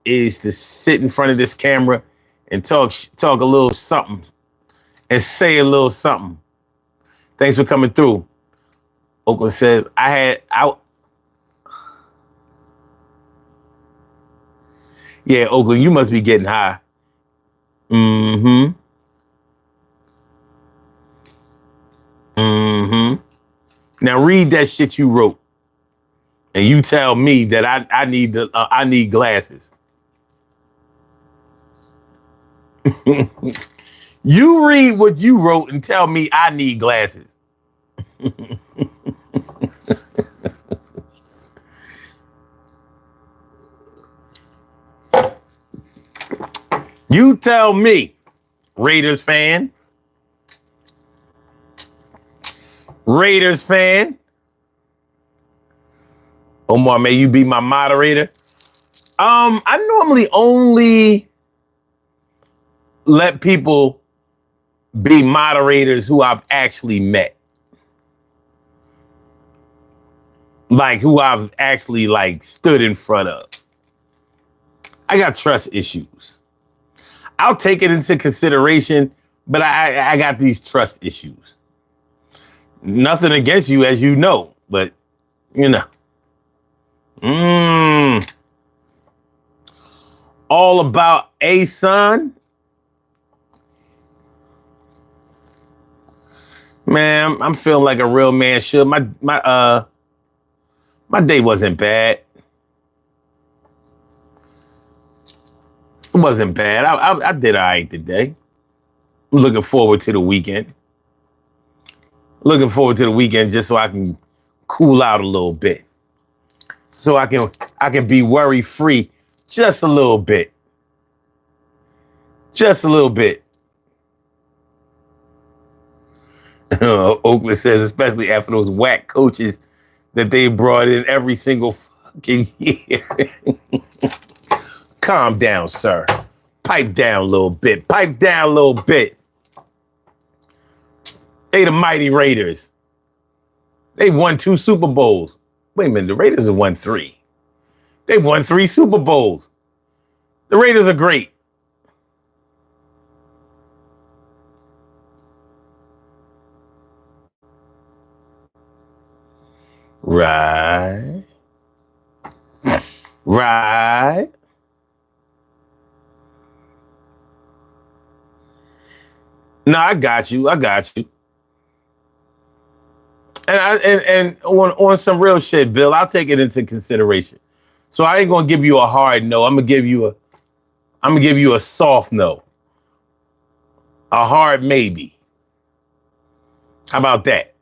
is to sit in front of this camera and talk a little something and say a little something. Thanks for coming through. Oakland says, yeah, Oakland, you must be getting high. Mm-hmm. Now read that shit you wrote, and you tell me that I need glasses. You read what you wrote and tell me I need glasses. You tell me, Raiders fan. Omar, may you be my moderator. I normally only let people be moderators who I've actually met. Like who I've actually stood in front of. I got trust issues. I'll take it into consideration, but I got these trust issues. Nothing against you, as you know, but all about a son. Man, I'm feeling like a real man should. My day wasn't bad. It wasn't bad. I did all right today. I'm looking forward to the weekend. Looking forward to the weekend just so I can cool out a little bit. So I can be worry free just a little bit. Just a little bit. Oakland says, especially after those whack coaches that they brought in every single fucking year. Calm down, sir. Pipe down a little bit. Pipe down a little bit. They the mighty Raiders. They won 2 Super Bowls. Wait a minute, the Raiders have won 3. They've won 3 Super Bowls. The Raiders are great. Right. Right. No, I got you. I got you. And on some real shit, Bill, I'll take it into consideration. So I ain't gonna give you a hard no. I'm gonna give you a soft no. A hard maybe. How about that?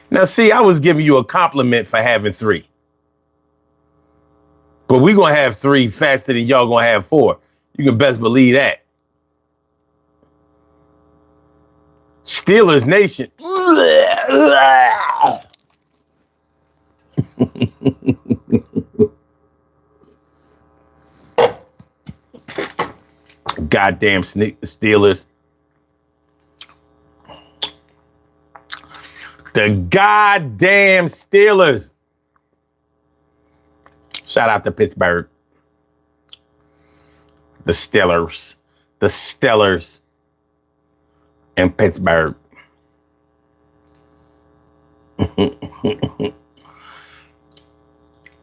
Now, see, I was giving you a compliment for having 3. But we're going to have 3 faster than y'all going to have 4. You can best believe that. Steelers Nation. Goddamn Steelers. The goddamn Steelers. Shout out to Pittsburgh. The Steelers. The Steelers in Pittsburgh.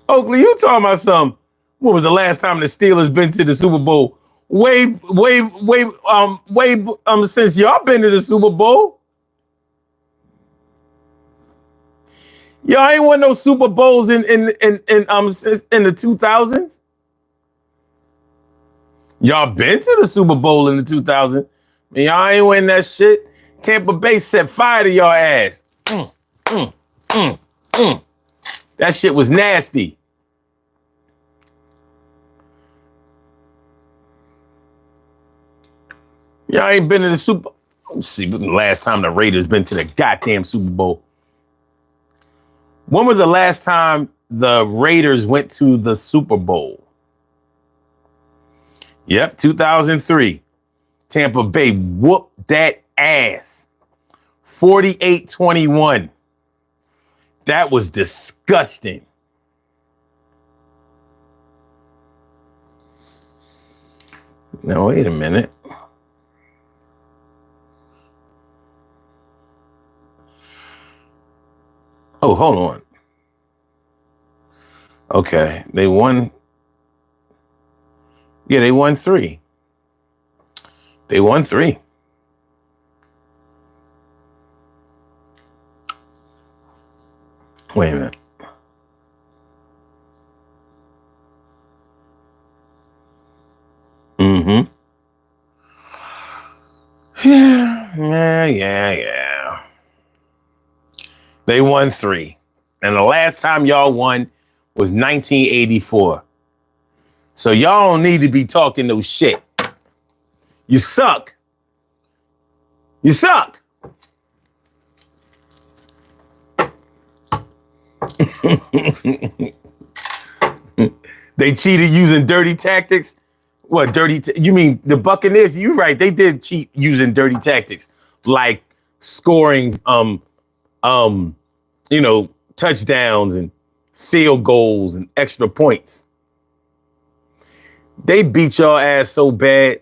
Oakley, you talking about something? When was the last time the Steelers been to the Super Bowl? Way since y'all been to the Super Bowl. Y'all ain't won no Super Bowls in the 2000s. Y'all been to the Super Bowl in the 2000s. Y'all ain't win that shit. Tampa Bay set fire to y'all ass. That shit was nasty. Y'all ain't been to the Super. Let's see when the last time the Raiders been to the goddamn Super Bowl. When was the last time the Raiders went to the Super Bowl? Yep, 2003. Tampa Bay whooped that ass. 48-21. That was disgusting. Now, wait a minute. Oh, hold on. Okay, they won. Yeah, they won 3. They won 3. Wait a minute. Mm-hmm. Yeah. They won 3. And the last time y'all won was 1984. So y'all don't need to be talking no shit. You suck. You suck. They cheated using dirty tactics. What dirty? You mean the Buccaneers? You're right. They did cheat using dirty tactics, like scoring, touchdowns and field goals and extra points. They beat y'all ass so bad,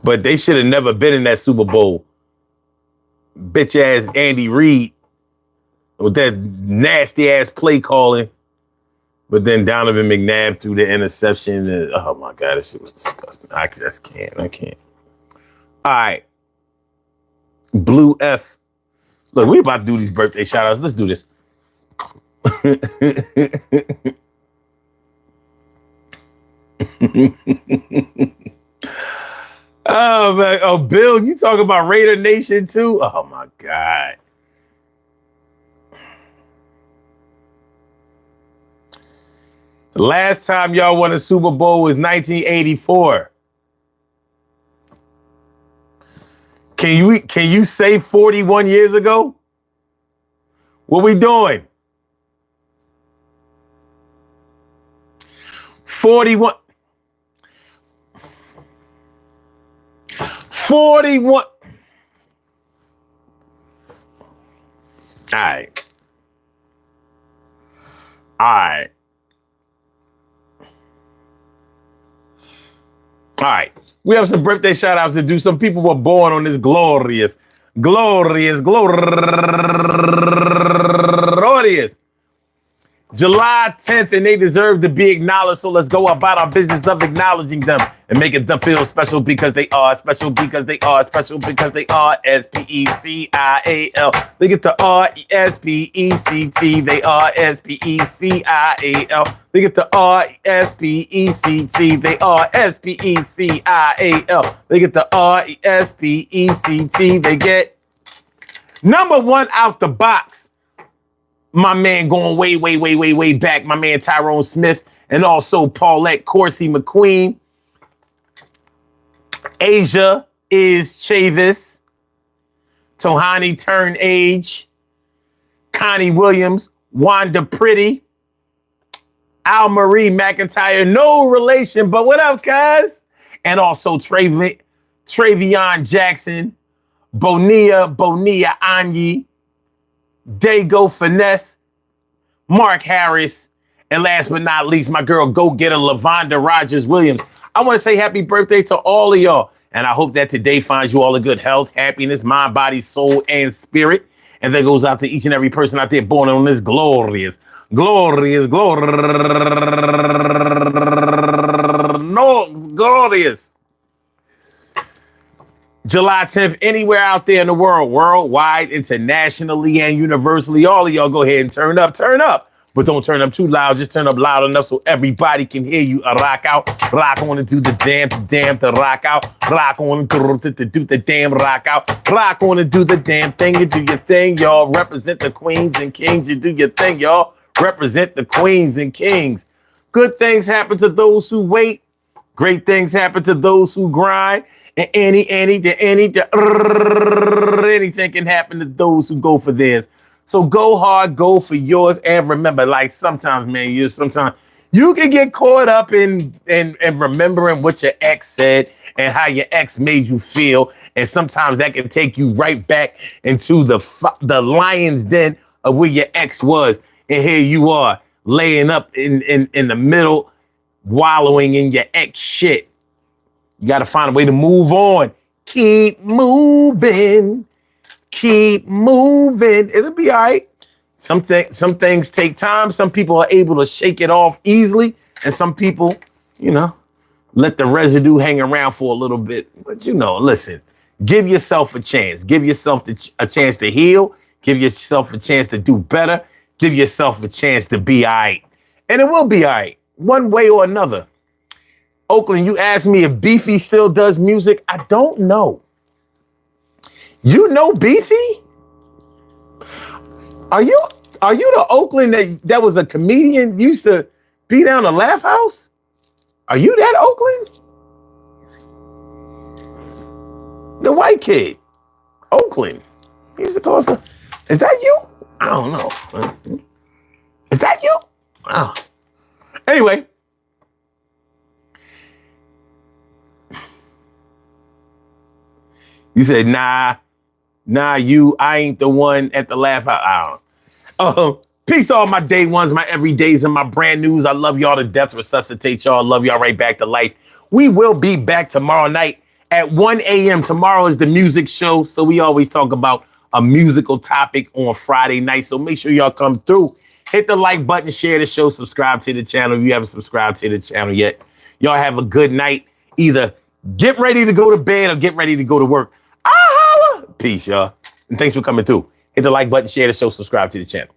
but they should have never been in that Super Bowl. bitch ass Andy Reid with that nasty ass play calling. But then Donovan McNabb threw the interception. And, oh my God, this shit was disgusting. I can't. All right. Blue F. Look, we about to do these birthday shout outs. Let's do this. Oh man. Oh, Bill, you talk about Raider Nation too? Oh my God. The last time y'all won a Super Bowl was 1984. Can you say 41 years ago? What we doing? 41. 41. All right. All right. All right. We have some birthday shout outs to do. Some people were born on this glorious July 10th, and they deserve to be acknowledged. So let's go about our business of acknowledging them and making them feel special because they are special because they are special because they are S-P-E-C-I-A-L. They get the R-E-S-P-E-C-T. They are S-P-E-C-I-A-L. They get the R-E-S-P-E-C-T. They are S-P-E-C-I-A-L. They get the R-E-S-P-E-C-T. They get number one out the box. My man going way back. My man Tyrone Smith and also Paulette Corsi McQueen. Asia is Chavis. Tohani Turn Age. Connie Williams. Wanda Pretty. Al Marie McIntyre. No relation, but what up, cuz? And also Travion Jackson. Bonilla Anyi. Dago Finesse, Mark Harris, and last but not least, my girl go-getter Lavonda Rogers Williams. I want to say happy birthday to all of y'all, and I hope that today finds you all in good health, happiness, mind, body, soul, and spirit. And that goes out to each and every person out there born on this glorious July 10th, anywhere out there in the world, worldwide, internationally, and universally, all of y'all go ahead and turn up. But don't turn up too loud. Just turn up loud enough so everybody can hear you. Rock out. Rock on and do the damn to rock out. Rock on and do the damn rock out. Rock on and do the damn thing. You do your thing, y'all. Represent the queens and kings. You do your thing, y'all. Represent the queens and kings. Good things happen to those who wait. Great things happen to those who grind. And anything can happen to those who go for theirs. So go hard, go for yours. And remember, like sometimes, man, you can get caught up in remembering what your ex said and how your ex made you feel. And sometimes that can take you right back into the lion's den of where your ex was. And here you are laying up in the middle, wallowing in your ex shit. You got to find a way to move on. Keep moving. It'll be all right. Some things take time. Some people are able to shake it off easily. And some people, let the residue hang around for a little bit. But listen, give yourself a chance. Give yourself a chance to heal. Give yourself a chance to do better. Give yourself a chance to be all right. And it will be all right, one way or another. Oakland, you asked me if Beefy still does music. I don't know. You know Beefy? Are you the Oakland that was a comedian, used to be down the Laugh House? Are you that Oakland? The white kid. Oakland. He used to call us. Is that you? I don't know. Is that you? Oh. Anyway. You said, nah, I ain't the one at the Laugh House. Peace to all my day ones, my everydays, and my brand news. I love y'all to death, resuscitate y'all, love y'all right back to life. We will be back tomorrow night at 1 a.m. Tomorrow is the music show, so we always talk about a musical topic on Friday night. So make sure y'all come through. Hit the like button, share the show, subscribe to the channel if you haven't subscribed to the channel yet. Y'all have a good night. Either get ready to go to bed or get ready to go to work. Peace, y'all. And thanks for coming through. Hit the like button, share the show, subscribe to the channel.